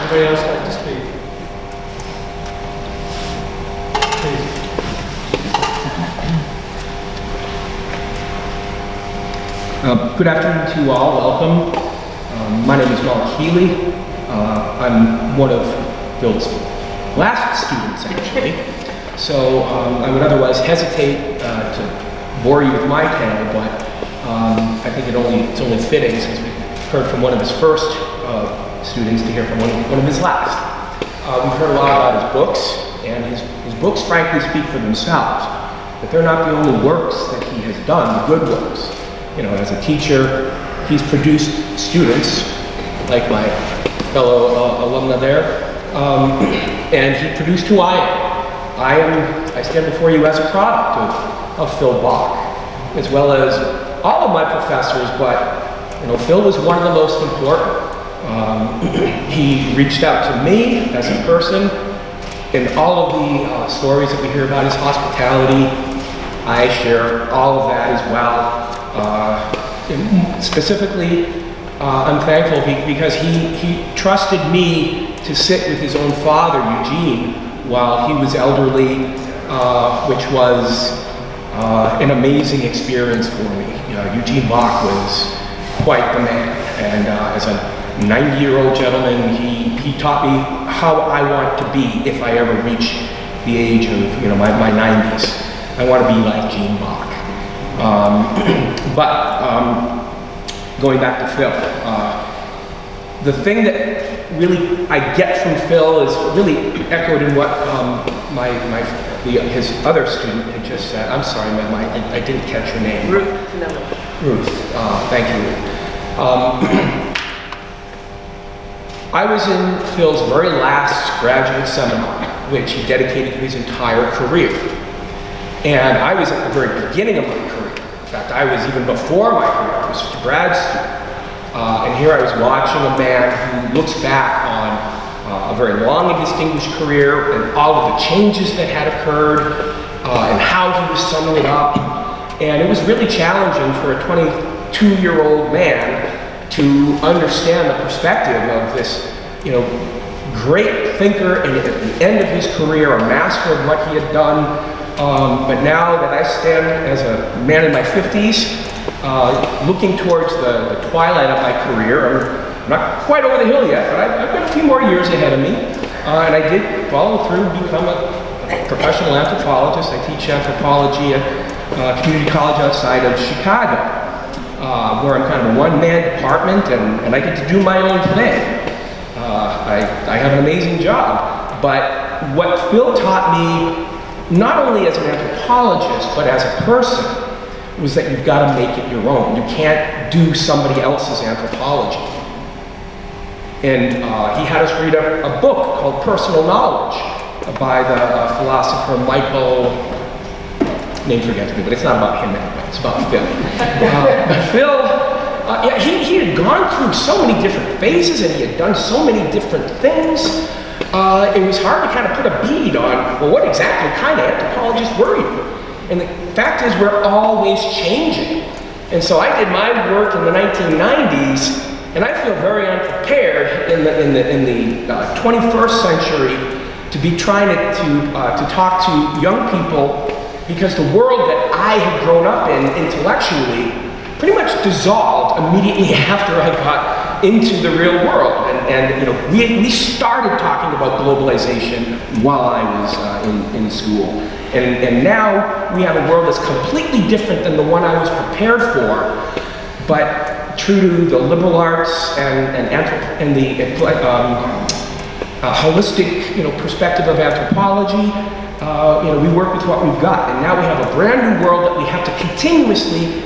Anybody else like to speak? Please. Good afternoon to you all. Welcome. My name is Mark Healy. I'm one of Phil's last students, actually. So I would otherwise hesitate to bore you with my tale, but I think it's only fitting, since we heard from one of his first students, to hear from one of his last. We've heard a lot about his books, and his books frankly speak for themselves. But they're not the only works that he has done, the good works. You know, as a teacher, he's produced students, like my fellow alumna there, and he produced who I am. I stand before you as a product of Phil Bock, as well as all of my professors, but you know, Phil was one of the most important. He reached out to me as a person, and all of the stories that we hear about his hospitality, I share all of that as well. Specifically, I'm thankful because he trusted me to sit with his own father, Eugene, while he was elderly, which was an amazing experience for me. Eugene Bock was quite the man, and as a 90-year-old gentleman, he taught me how I want to be if I ever reach the age of my 90s. I want to be like Gene Bock. Going back to Phil, the thing that really I get from Phil is really echoed in what his other student had just said. I'm sorry, I didn't catch her name. Ruth. Thank you, Ruth. I was in Phil's very last graduate seminar, which he dedicated to his entire career. And I was at the very beginning of my career. In fact, I was even before my career. I was just a grad student. And here I was watching a man who looks back on a very long and distinguished career and all of the changes that had occurred and how he was summing it up. And it was really challenging for a 22-year-old man to understand the perspective of this, great thinker, and at the end of his career, a master of what he had done. But now that I stand as a man in my 50s, looking towards the twilight of my career, I'm not quite over the hill yet, but I've got a few more years ahead of me. And I did follow through, become a professional anthropologist. I teach anthropology at community college outside of Chicago, where I'm kind of a one-man department, and I get to do my own thing. I have an amazing job, but what Phil taught me, not only as an anthropologist, but as a person, was that you've got to make it your own. You can't do somebody else's anthropology. And he had us read a book called Personal Knowledge by the philosopher Michael, name forgets me, but it's not about him anyway, it's about Phil. Phil, he had gone through so many different phases, and he had done so many different things. It was hard to kind of put a bead on, well, what exactly kind of anthropologist were you? And the fact is, we're always changing. And so I did my work in the 1990s, and I feel very unprepared in the 21st century to be trying to talk to young people, because the world that I had grown up in intellectually pretty much dissolved immediately after I got into the real world. And we started talking about globalization while I was in school. And now we have a world that's completely different than the one I was prepared for, but true to the liberal arts and the holistic perspective of anthropology. We work with what we've got, and now we have a brand new world that we have to continuously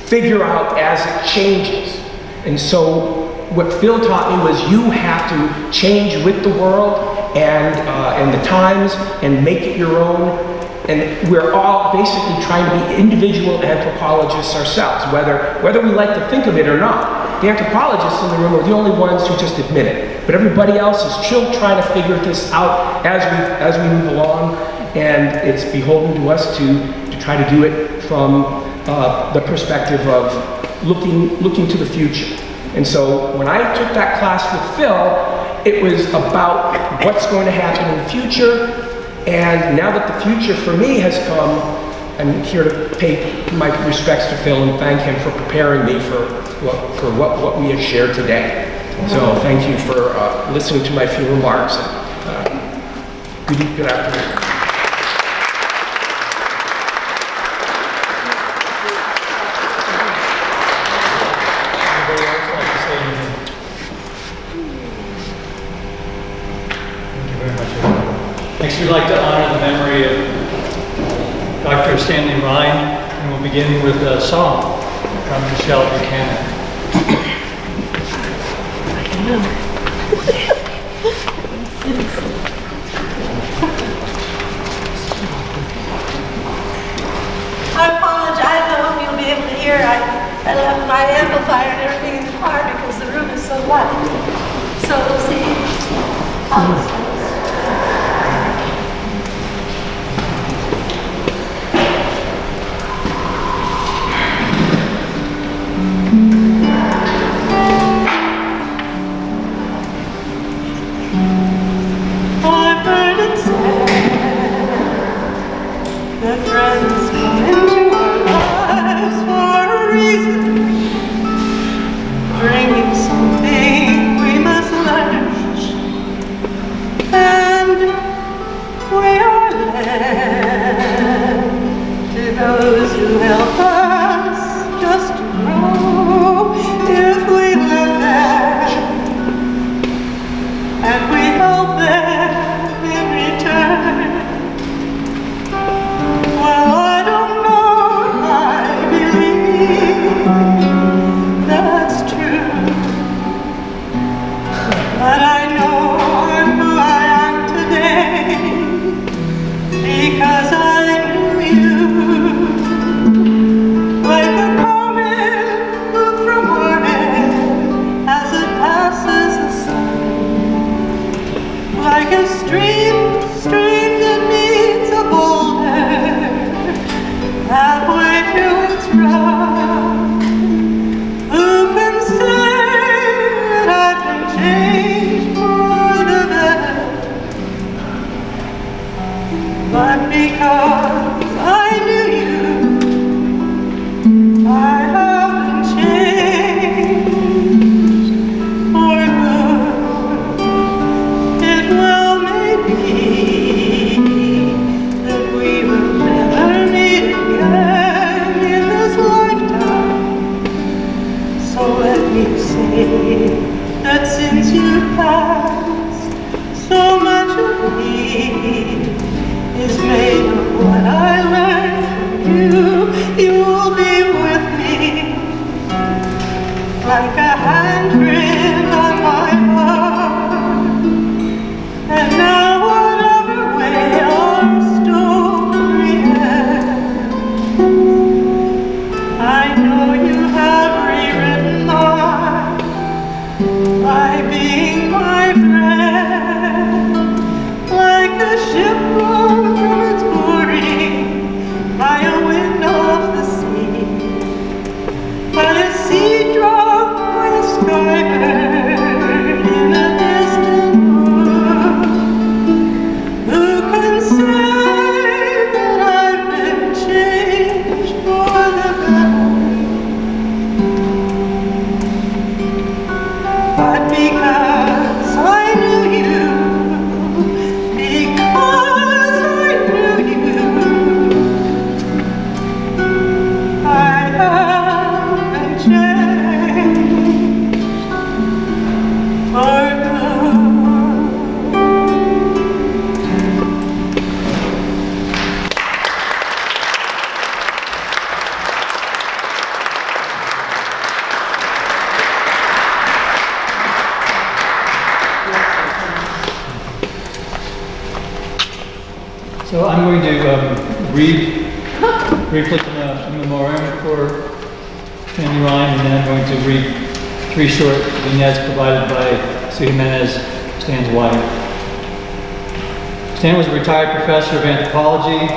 figure out as it changes. And so what Phil taught me was you have to change with the world and the times and make it your own. And we're all basically trying to be individual anthropologists ourselves, whether we like to think of it or not. The anthropologists in the room are the only ones who just admit it. But everybody else is still trying to figure this out as we move along. And it's beholden to us to try to do it from the perspective of looking to the future. And so when I took that class with Phil, it was about what's going to happen in the future. And now that the future for me has come, I'm here to pay my respects to Phil and thank him for preparing me for what we have shared today. So thank you for listening to my few remarks. Good afternoon. Anybody else like to say anything? Thank you very much, everyone. Next, we'd like to honor the memory of Dr. Stanley Rhine, and we'll begin with a song from Michelle Buchanan. I apologize, I hope you'll be able to hear. I left my amplifier and everything in the car because the room is so loud. So we'll see. I've heard it said that friends come into our lives for a reason, bringing something we must learn, and we are led to those who help us just to grow if we let them, and we help them in return. Well, I don't know if I believe that's true, but I know I'm who I am today because I knew you. Like a comet moved from orbit as it passes the sun, like a stream that meets a boulder halfway through its run. Who can say that I've been changed for the better? But because I knew you, I have been changed for good. It well may be that we will never meet again in this lifetime. So let me say that since you've passed, so much of me is made of what I learned from you. You'll be with me like a handprint on my heart. And now whatever way our story ends, I know you have rewritten mine by being my friend, like a ship blown from its mooring by a wind off the sea, by a sea drop, by a skybird in a distant wood. Who can say that I've been changed for the better? But because I knew you, because I knew you, I have been changed for good. So I'm going to read briefly from the Memoriam for Stanley Rhine, and then I'm going to read 3 short vignettes provided by Sue Jimenez, Stan's wife. Stan was a retired professor of anthropology,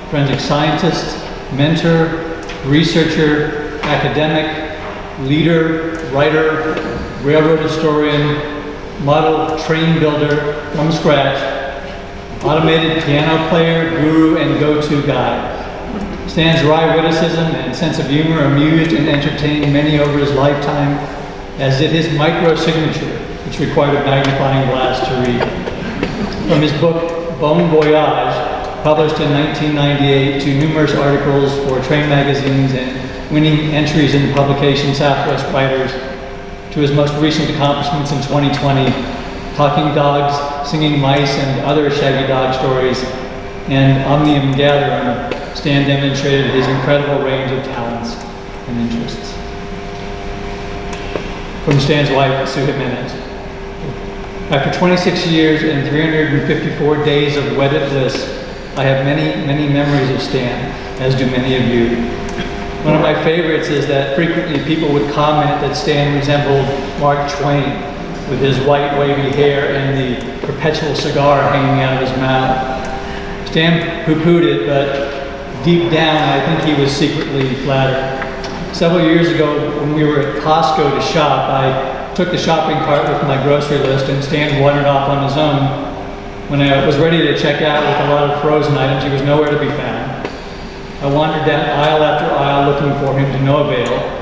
forensic scientist, mentor, researcher, academic, leader, writer, railroad historian, model train builder from scratch, automated piano player, guru, and go-to guy. Stan's wry witticism and sense of humor amused and entertained many over his lifetime, as did his micro-signature, which required a magnifying glass to read. From his book, Bon Voyage, published in 1998, to numerous articles for Train magazines and winning entries in the publication Southwest Writers, to his most recent accomplishments in 2020, Talking Dogs, Singing Mice, and other shaggy dog stories, and Omnium Gatherum, Stan demonstrated his incredible range of talents and interests. From Stan's wife, Sue Jimenez. After 26 years and 354 days of wedded bliss, I have many, many memories of Stan, as do many of you. One of my favorites is that frequently people would comment that Stan resembled Mark Twain, with his white wavy hair and the perpetual cigar hanging out of his mouth. Stan poo-pooed it, but deep down I think he was secretly flattered. Several years ago, when we were at Costco to shop, I took the shopping cart with my grocery list and Stan wandered off on his own. When I was ready to check out with a lot of frozen items, he was nowhere to be found. I wandered down aisle after aisle looking for him to no avail.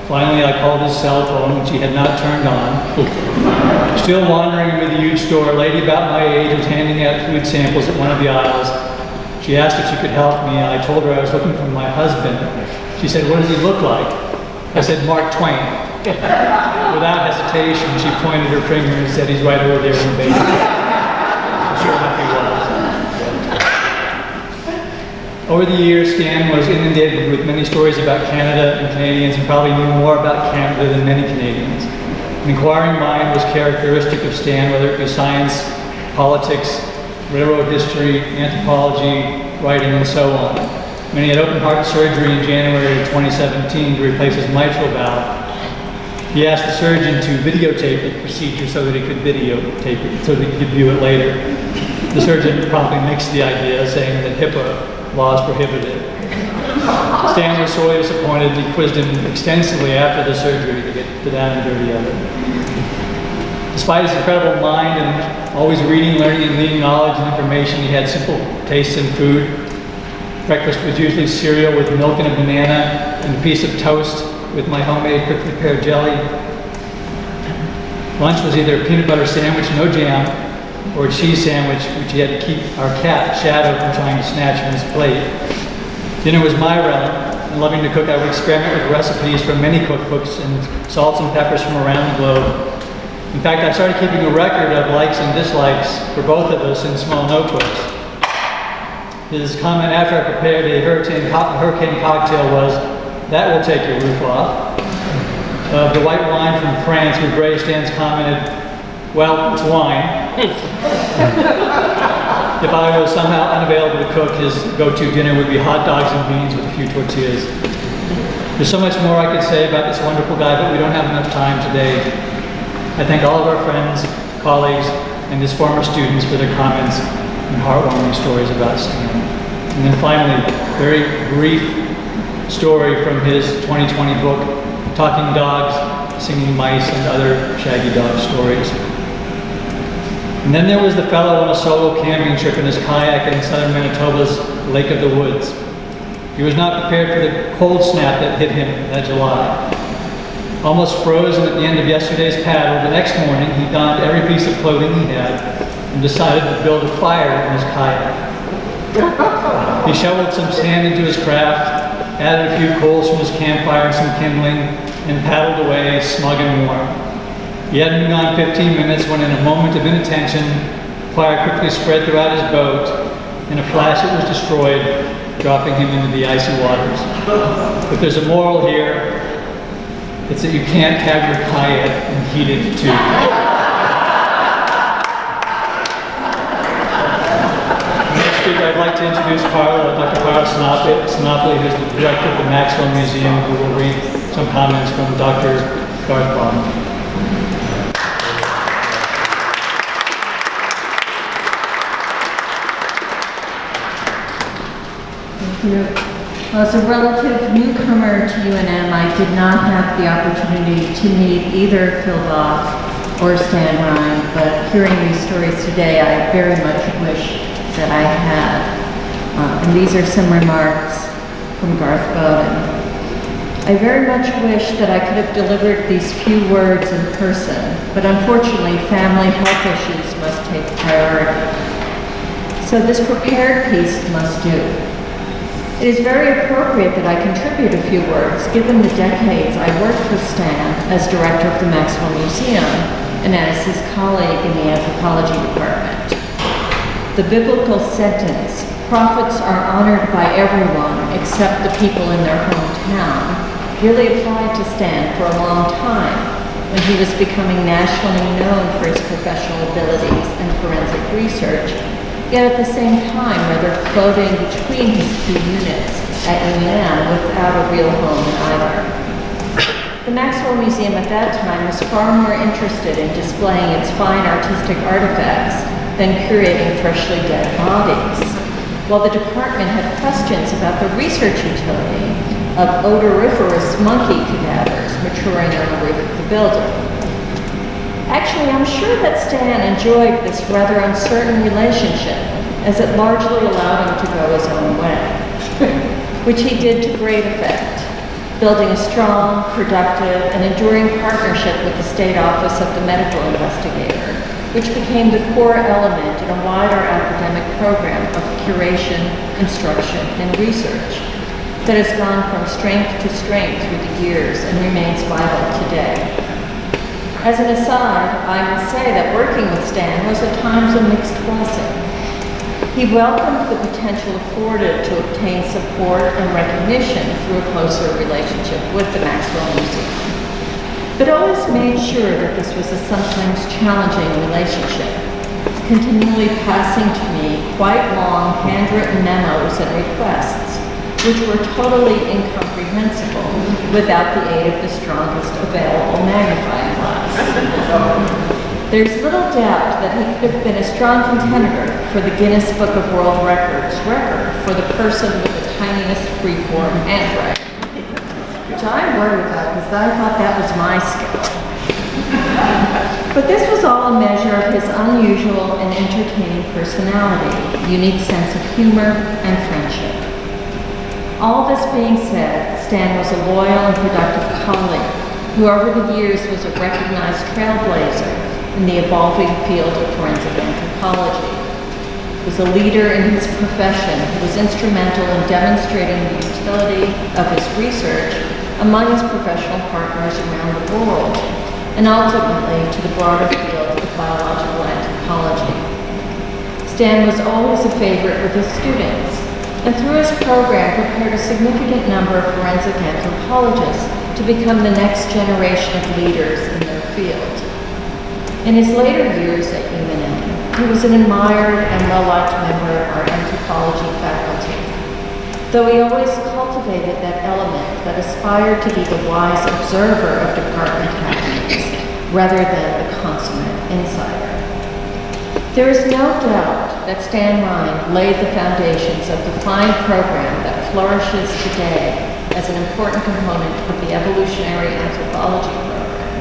Finally, I called his cell phone, which he had not turned on. Still wandering into the huge store, a lady about my age was handing out food samples at one of the aisles. She asked if she could help me, and I told her I was looking for my husband. She said, "What does he look like?" I said, "Mark Twain." Without hesitation, she pointed her finger and said, "He's right over there in the basement." Sure enough, he was. Over the years, Stan was inundated with many stories about Canada and Canadians, and probably knew more about Canada than many Canadians. An inquiring mind was characteristic of Stan, whether it be science, politics, railroad history, anthropology, writing, and so on. When he had open heart surgery in January of 2017 to replace his mitral valve, he asked the surgeon to videotape the procedure so that he could videotape it, so that he could view it later. The surgeon promptly nixed the idea, saying that HIPAA laws prohibited it. Stan was sorely disappointed. He quizzed him extensively after the surgery to get the down and dirty of it. Despite his incredible mind and always reading, learning, and leading knowledge and information, he had simple tastes in food. Breakfast was usually cereal with milk and a banana and a piece of toast with my homemade quickly prepared jelly. Lunch was either a peanut butter sandwich, no jam, or a cheese sandwich, which he had to keep our cat, Shadow, from trying to snatch from his plate. Dinner was my realm, and loving to cook, I would experiment with recipes from many cookbooks and salts and peppers from around the globe. In fact, I started keeping a record of likes and dislikes for both of us in small notebooks. His comment after I prepared a hurricane cocktail was, "That will take your roof off." The white wine from France, with Ray Stan's commented, "Well, it's wine." If I was somehow unavailable to cook, his go-to dinner would be hot dogs and beans with a few tortillas. There's so much more I could say about this wonderful guy, but we don't have enough time today. I thank all of our friends, colleagues, and his former students for their comments and heartwarming stories about Stan. And then finally, very brief story from his 2020 book, Talking Dogs, Singing Mice, and Other Shaggy Dog Stories. And then there was the fellow on a solo camping trip in his kayak in southern Manitoba's Lake of the Woods. He was not prepared for the cold snap that hit him that July. Almost frozen at the end of yesterday's paddle, the next morning he donned every piece of clothing he had and decided to build a fire in his kayak. He shoveled some sand into his craft, added a few coals from his campfire and some kindling, and paddled away smug and warm. He hadn't been gone 15 minutes when, in a moment of inattention, fire quickly spread throughout his boat. In a flash it was destroyed, dropping him into the icy waters. But there's a moral here. It's that you can't have your kayak heated too. Next speaker, I'd like to introduce Dr. Carla Stanley, who's the director of the Maxwell Museum, who will read some comments from Dr. Garth Bowden. As a relative newcomer to UNM, I did not have the opportunity to meet either Phil Bock or Stan Rhine, but hearing these stories today, I very much wish that I had. And these are some remarks from Garth Bowden. I very much wish that I could have delivered these few words in person, but unfortunately family health issues must take priority. So this prepared piece must do. It is very appropriate that I contribute a few words given the decades I worked with Stan as director of the Maxwell Museum and as his colleague in the Anthropology department. The biblical sentence, "Prophets are honored by everyone except the people in their hometown," really applied to Stan for a long time when he was becoming nationally known for his professional abilities and forensic research, yet at the same time rather floating between his two units at UNM without a real home in either. The Maxwell Museum at that time was far more interested in displaying its fine artistic artifacts than curating freshly dead bodies, while the department had questions about the research utility of odoriferous monkey cadavers maturing on the roof of the building. Actually, I'm sure that Stan enjoyed this rather uncertain relationship, as it largely allowed him to go his own way, which he did to great effect, building a strong, productive, and enduring partnership with the State Office of the Medical Investigator, which became the core element in a wider academic program of curation, instruction, and research that has gone from strength to strength through the years and remains vital today. As an aside, I must say that working with Stan was at times a mixed blessing. He welcomed the potential afforded to obtain support and recognition through a closer relationship with the Maxwell Museum, but always made sure that this was a sometimes challenging relationship, continually passing to me quite long handwritten memos and requests which were totally incomprehensible without the aid of the strongest available magnifying glass. There's little doubt that he could have been a strong contender for the Guinness Book of World Records record for the person with the tiniest freeform handwriting, which I'm worried about because I thought that was my skill. But this was all a measure of his unusual and entertaining personality, unique sense of humor, and friendship. All this being said, Stan was a loyal and productive colleague who over the years was a recognized trailblazer in the evolving field of forensic anthropology. He was a leader in his profession who was instrumental in demonstrating the utility of his research among his professional partners around the world, and ultimately to the broader field of biological anthropology. Stan was always a favorite with his students, and through his program prepared a significant number of forensic anthropologists to become the next generation of leaders in their field. In his later years at UNM, he was an admired and well-liked member of our anthropology faculty, though he always cultivated that element that aspired to be the wise observer of department happenings rather than the consummate insider. There is no doubt that Stan Rhine laid the foundations of the fine program that flourishes today as an important component of the evolutionary anthropology program,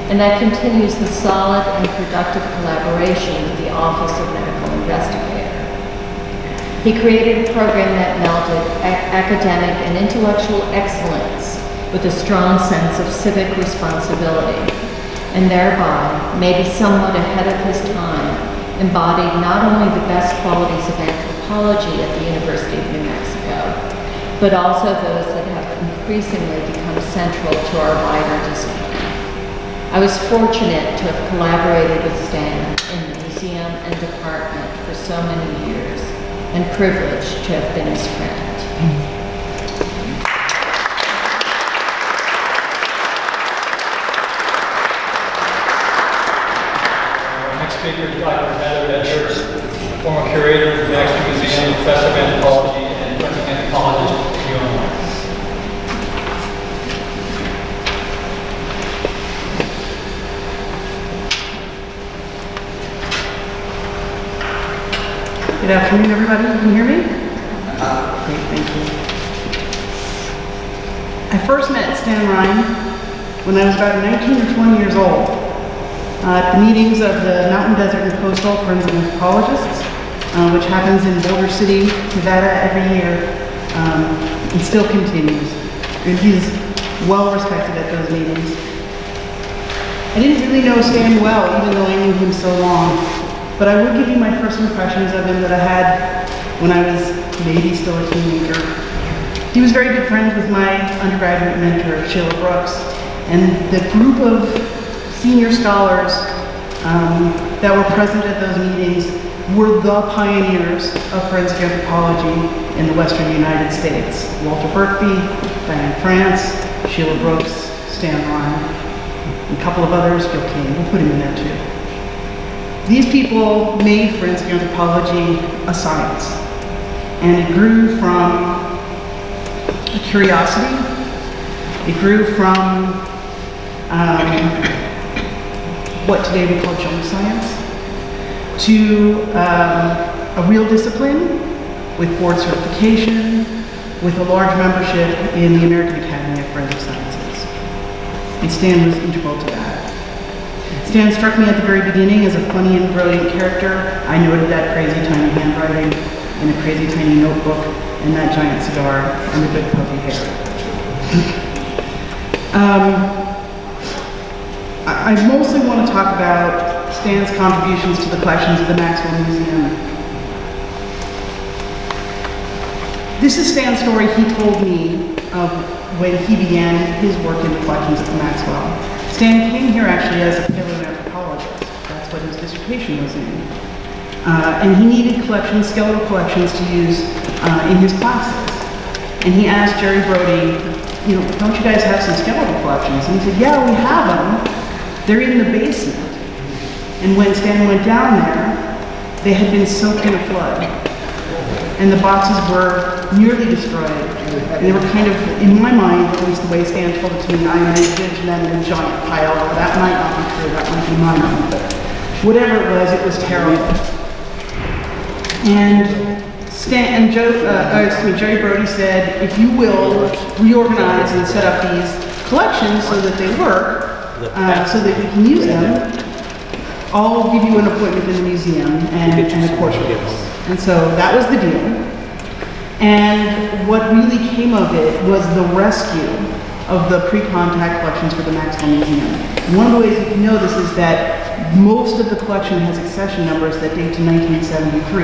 and that continues the solid and productive collaboration with the Office of Medical Investigator. He created a program that melded academic and intellectual excellence with a strong sense of civic responsibility, and thereby, maybe somewhat ahead of his time, embodied not only the best qualities of anthropology at the University of New Mexico, but also those that have increasingly become central to our wider discipline. I was fortunate to have collaborated with Stan in the museum and department for so many years, and privileged to have been his friend. Speaker Dr. Heather Edwards, former curator of the Maxwell Museum, professor of anthropology, and forensic anthropologist at UNM. Good afternoon, everybody. Can you hear me? Great, thank you. I first met Stan Rhine when I was about 19 or 20 years old. At the meetings of the Mountain Desert and Coastal Forensic Anthropologists, which happens in Boulder City, Nevada every year. and still continues. And he's well respected at those meetings. I didn't really know Stan well, even though I knew him so long, but I would give you my first impressions of him that I had when I was maybe still a teenager. He was very good friends with my undergraduate mentor, Sheila Brooks, and the group of senior scholars that were present at those meetings were the pioneers of forensic anthropology in the Western United States. Walter Birkby, Diane France, Sheila Brooks, Stan Rhine, and a couple of others, Gil Kane, we'll put him in there too. These people made forensic anthropology a science, and it grew from a curiosity. It grew from what today we call junk science to a real discipline with board certification, with a large membership in the American Academy of Forensic Sciences. And Stan was integral to that. Stan struck me at the very beginning as a funny and brilliant character. I noted that crazy tiny handwriting and a crazy tiny notebook and that giant cigar and the big puffy hair. I mostly want to talk about Stan's contributions to the collections of the Maxwell Museum. This is Stan's story he told me of when he began his work in the collections at the Maxwell. Stan came here actually as a paleoanthropologist. That's what his dissertation was in. And he needed collections, skeletal collections to use in his classes. And he asked Jerry Brody, you know, don't you guys have some skeletal collections? And he said, yeah, we have them. They're in the basement. And when Stan went down there, they had been soaked in a flood. And the boxes were nearly destroyed. And they were kind of, in my mind, at least the way Stan told it to me, I envisioned them in a giant pile. That might not be true, that might be my mind, but whatever it was terrible. And Jerry Brody said, if you will reorganize and set up these collections so that they work, so that you can use them, I'll give you an appointment in the museum and a course for this. And so that was the deal. And what really came of it was the rescue of the pre-contact collections for the Maxwell Museum. One of the ways you can know this is that most of the collection has accession numbers that date to 1973,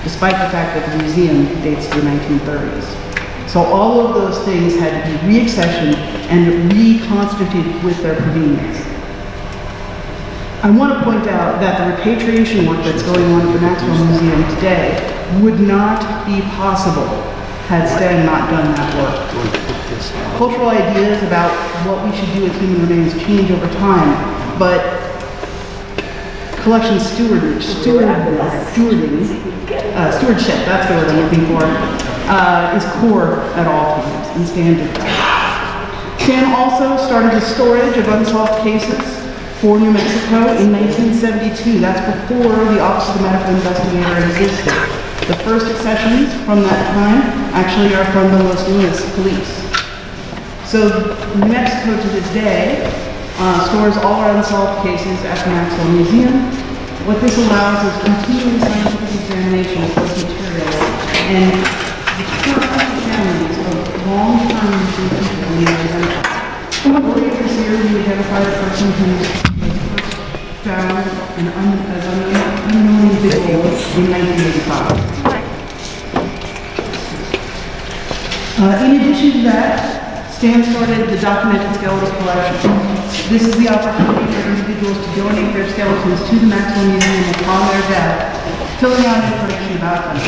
despite the fact that the museum dates to the 1930s. So all of those things had to be reaccessioned and reconstituted with their provenience. I want to point out that the repatriation work that's going on at the Maxwell Museum today would not be possible had Stan not done that work. Cultural ideas about what we should do with human remains change over time, but collection stewardship, that's the word I'm looking for, is core at all times, and Stan did that. Stan also started the storage of unsolved cases for New Mexico in 1972. That's before the Office of the Medical Investigator existed. The first accessions from that time actually are from the Los Lunas police. So New Mexico to this day stores all our unsolved cases at the Maxwell Museum. What this allows is continuing scientific examination of those materials and the current families of long-term missing people we identify. Earlier this year, we identified a person who was first found as an unknown individual in 1985. In addition to that, Stan started the documented skeletal collection. This is the opportunity for individuals to donate their skeletons to the Maxwell Museum upon their death, filling out information about them.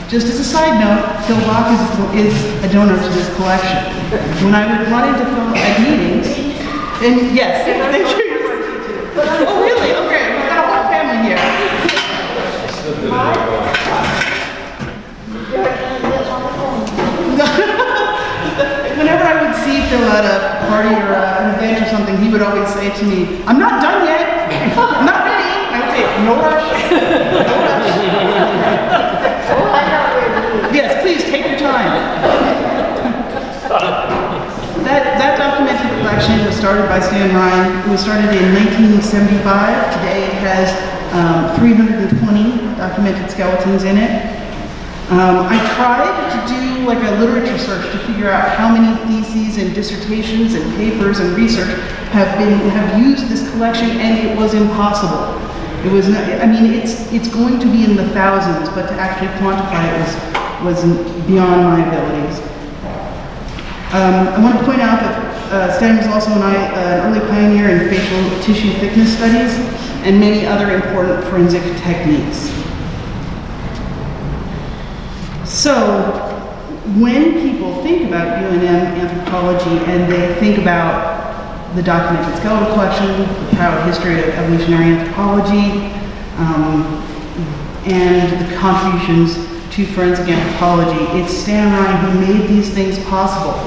Just as a side note, Phil Bock is a donor to this collection. When I would run into Phil at meetings, and yes, oh really? Okay, we've got a whole family here. Whenever I would see Phil at a party or an event or something, he would always say to me, I'm not done yet, I'm not ready. I would say, no rush, no rush. Yes, please take your time. That documented collection was started by Stan Rhine. It was started in 1975. Today it has 320 documented skeletons in it. I tried to do like a literature search to figure out how many theses and dissertations and papers and research have used this collection, and it was impossible. It was not, I mean, it's going to be in the thousands, but to actually quantify it was beyond my abilities. I want to point out that Stan was also an early pioneer in facial tissue thickness studies and many other important forensic techniques. So, when people think about UNM anthropology and they think about the documented skeletal collection, the proud history of evolutionary anthropology, and the contributions to forensic anthropology, it's Stan Rhine who made these things possible.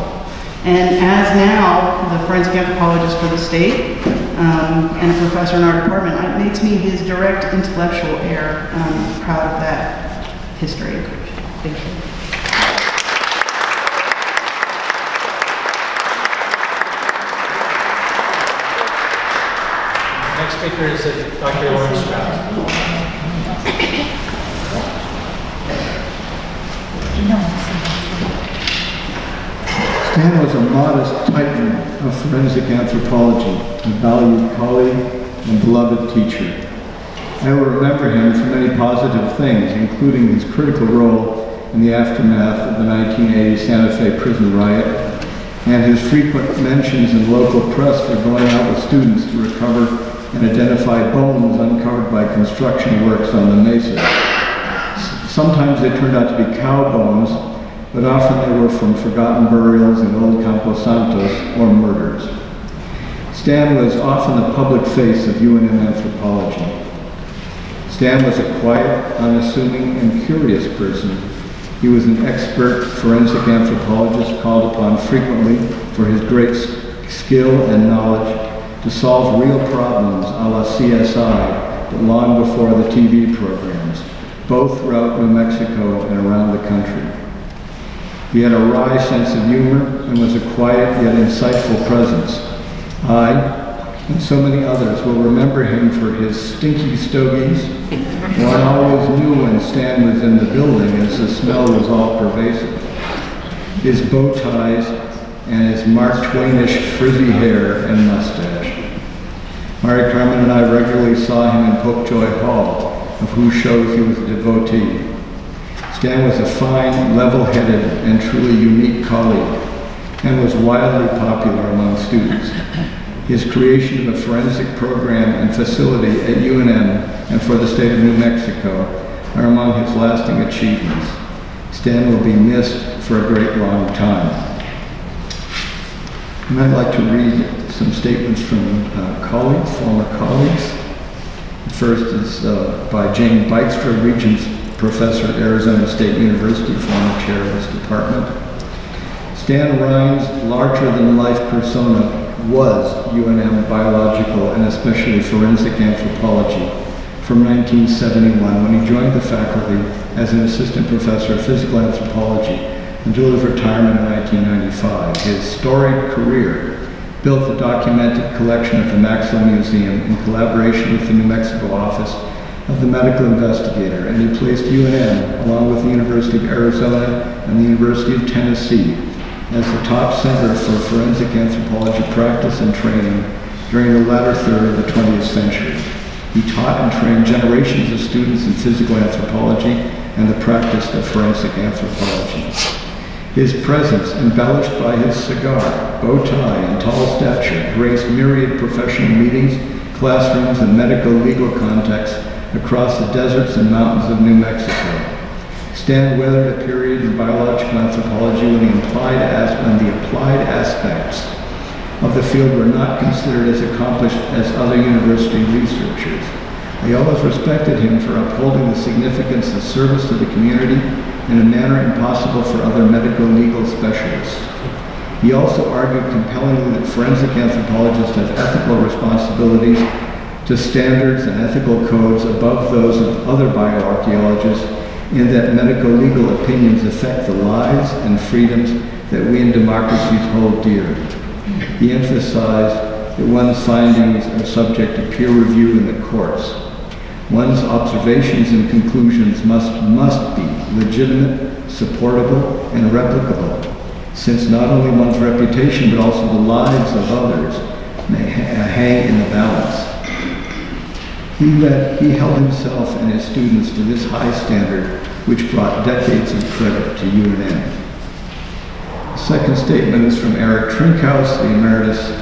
And as now the forensic anthropologist for the state and a professor in our department, it makes me his direct intellectual heir. I'm proud of that history. Thank you. Next speaker is Dr. Lawrence Strauss. Stan was a modest titan of forensic anthropology, a valued colleague and beloved teacher. I will remember him for many positive things, including his critical role in the aftermath of the 1980 Santa Fe prison riot, and his frequent mentions in local press for going out with students to recover and identify bones uncovered by construction works on the mesa. Sometimes they turned out to be cow bones, but often they were from forgotten burials in old Camposantos or murders. Stan was often the public face of UNM anthropology. Stan was a quiet, unassuming, and curious person. He was an expert forensic anthropologist called upon frequently for his great skill and knowledge to solve real problems a la CSI, but long before the TV programs, both throughout New Mexico and around the country. He had a wry sense of humor and was a quiet yet insightful presence. I, and so many others, will remember him for his stinky stogies. One always knew when Stan was in the building as the smell was all pervasive. His bow ties and his Mark Twainish frizzy hair and mustache. Mary Carmen and I regularly saw him in Popejoy Hall, of whose shows he was a devotee. Stan was a fine, level-headed, and truly unique colleague, and was wildly popular among students. His creation of a forensic program and facility at UNM and for the state of New Mexico are among his lasting achievements. Stan will be missed for a great long time. And I'd like to read some statements from colleagues, former colleagues. The first is by Jane Dykstra, Regents Professor at Arizona State University, former chair of this department. Stan Rhine's larger-than-life persona was UNM biological and especially forensic anthropology from 1971 when he joined the faculty as an assistant professor of physical anthropology until his retirement in 1995. His storied career built the documented collection of the Maxwell Museum in collaboration with the New Mexico office of the medical investigator, and he placed UNM, along with the University of Arizona and the University of Tennessee, as the top center for forensic anthropology practice and training during the latter third of the 20th century. He taught and trained generations of students in physical anthropology and the practice of forensic anthropology. His presence, embellished by his cigar, bow tie, and tall stature, graced myriad professional meetings, classrooms, and medical legal contexts across the deserts and mountains of New Mexico. Stan weathered a period in biological anthropology when the applied aspects of the field were not considered as accomplished as other university researchers. They always respected him for upholding the significance of service to the community in a manner impossible for other medical legal specialists. He also argued compellingly that forensic anthropologists have ethical responsibilities to standards and ethical codes above those of other bioarchaeologists, in that medical legal opinions affect the lives and freedoms that we in democracies hold dear. He emphasized that one's findings are subject to peer review in the courts. One's observations and conclusions must be legitimate, supportable, and replicable, since not only one's reputation but also the lives of others may hang in the balance. He held himself and his students to this high standard, which brought decades of credit to UNM. The second statement is from Eric Trinkhaus, the Emeritus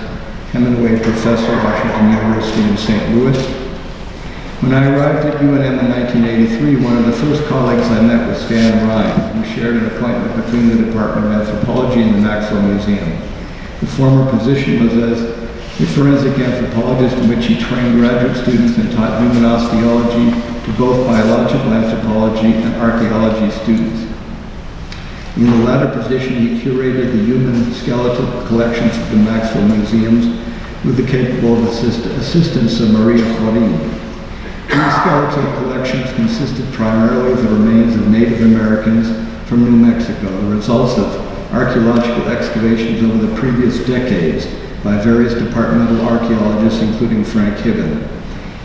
Hemingway Professor at Washington University in St. Louis. When I arrived at UNM in 1983, one of the first colleagues I met was Stan Rhine, who shared an appointment between the Department of Anthropology and the Maxwell Museum. The former position was as a forensic anthropologist, in which he trained graduate students and taught human osteology to both biological anthropology and archaeology students. In the latter position, he curated the human skeletal collections of the Maxwell Museums with the capable assistance of Maria Rhine. These skeletal collections consisted primarily of the remains of Native Americans from New Mexico, the results of archaeological excavations over the previous decades by various departmental archaeologists, including Frank Hibben.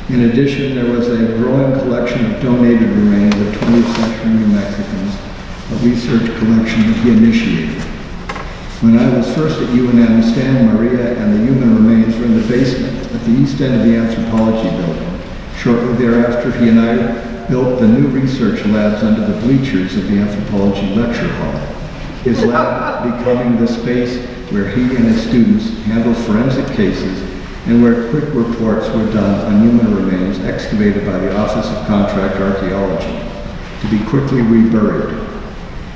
In addition, there was a growing collection of donated remains of 20th century New Mexicans, a research collection that he initiated. When I was first at UNM, Stan, Maria, and the human remains were in the basement at the east end of the Anthropology building. Shortly thereafter, he and I built the new research labs under the bleachers of the Anthropology lecture hall, his lab becoming the space where he and his students handled forensic cases and where quick reports were done on human remains excavated by the Office of Contract Archaeology to be quickly reburied.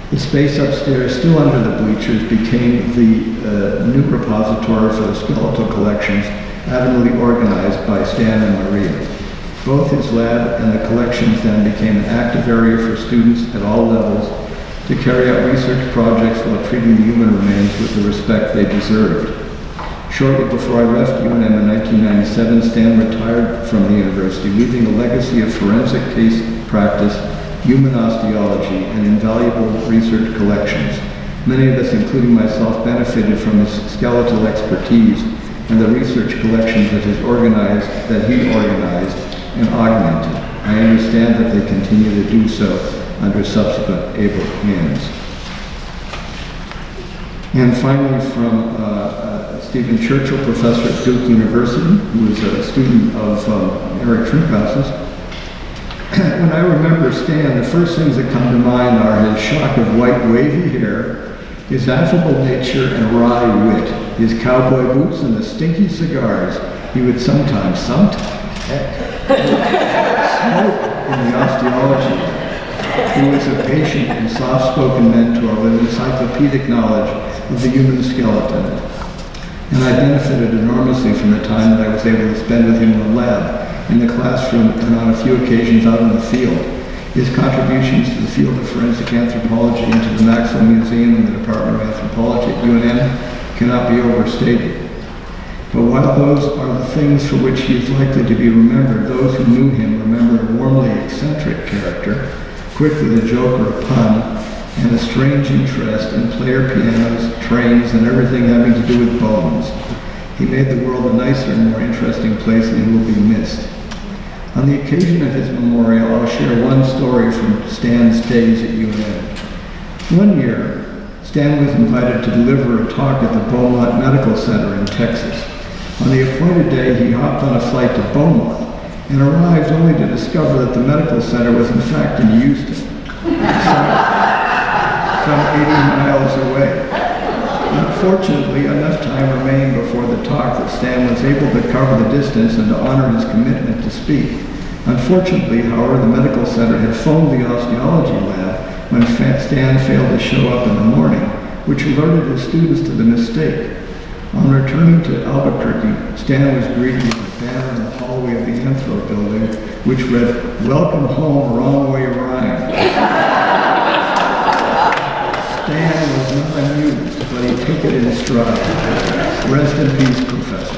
The space upstairs, still under the bleachers, became the new repository for the skeletal collections admirably organized by Stan and Maria. Both his lab and the collections then became an active area for students at all levels to carry out research projects while treating the human remains with the respect they deserved. Shortly before I left UNM in 1997, Stan retired from the university, leaving a legacy of forensic case practice, human osteology, and invaluable research collections. Many of us, including myself, benefited from his skeletal expertise and the research collections that he organized and augmented. I understand that they continue to do so under subsequent able hands. And finally, from Stephen Churchill, professor at Duke University, who was a student of Eric Trinkhaus's. When I remember Stan, the first things that come to mind are his shock of white wavy hair, his affable nature and wry wit, his cowboy boots and the stinky cigars he would sometimes smoke in the osteology. He was a patient and soft-spoken mentor with encyclopedic knowledge of the human skeleton. And I benefited enormously from the time that I was able to spend with him in the lab, in the classroom, and on a few occasions out in the field. His contributions to the field of forensic anthropology and to the Maxwell Museum and the Department of Anthropology at UNM cannot be overstated. But while those are the things for which he is likely to be remembered, those who knew him remember a warmly eccentric character, quick with a joke or a pun, and a strange interest in player pianos, trains, and everything having to do with bones. He made the world a nicer and more interesting place, and he will be missed. On the occasion of his memorial, I'll share one story from Stan's days at UNM. One year, Stan was invited to deliver a talk at the Beaumont Medical Center in Texas. On the appointed day, he hopped on a flight to Beaumont and arrived only to discover that the medical center was in fact in Houston, some 80 miles away. Unfortunately, enough time remained before the talk that Stan was able to cover the distance and to honor his commitment to speak. Unfortunately, however, the medical center had phoned the osteology lab when Stan failed to show up in the morning, which alerted his students to the mistake. On returning to Albuquerque, Stan was greeted with a banner in the hallway of the Anthro building, which read, "Welcome home, wrong way, Rhine." Stan was not amused, but he took it in stride. Rest in peace, Professor.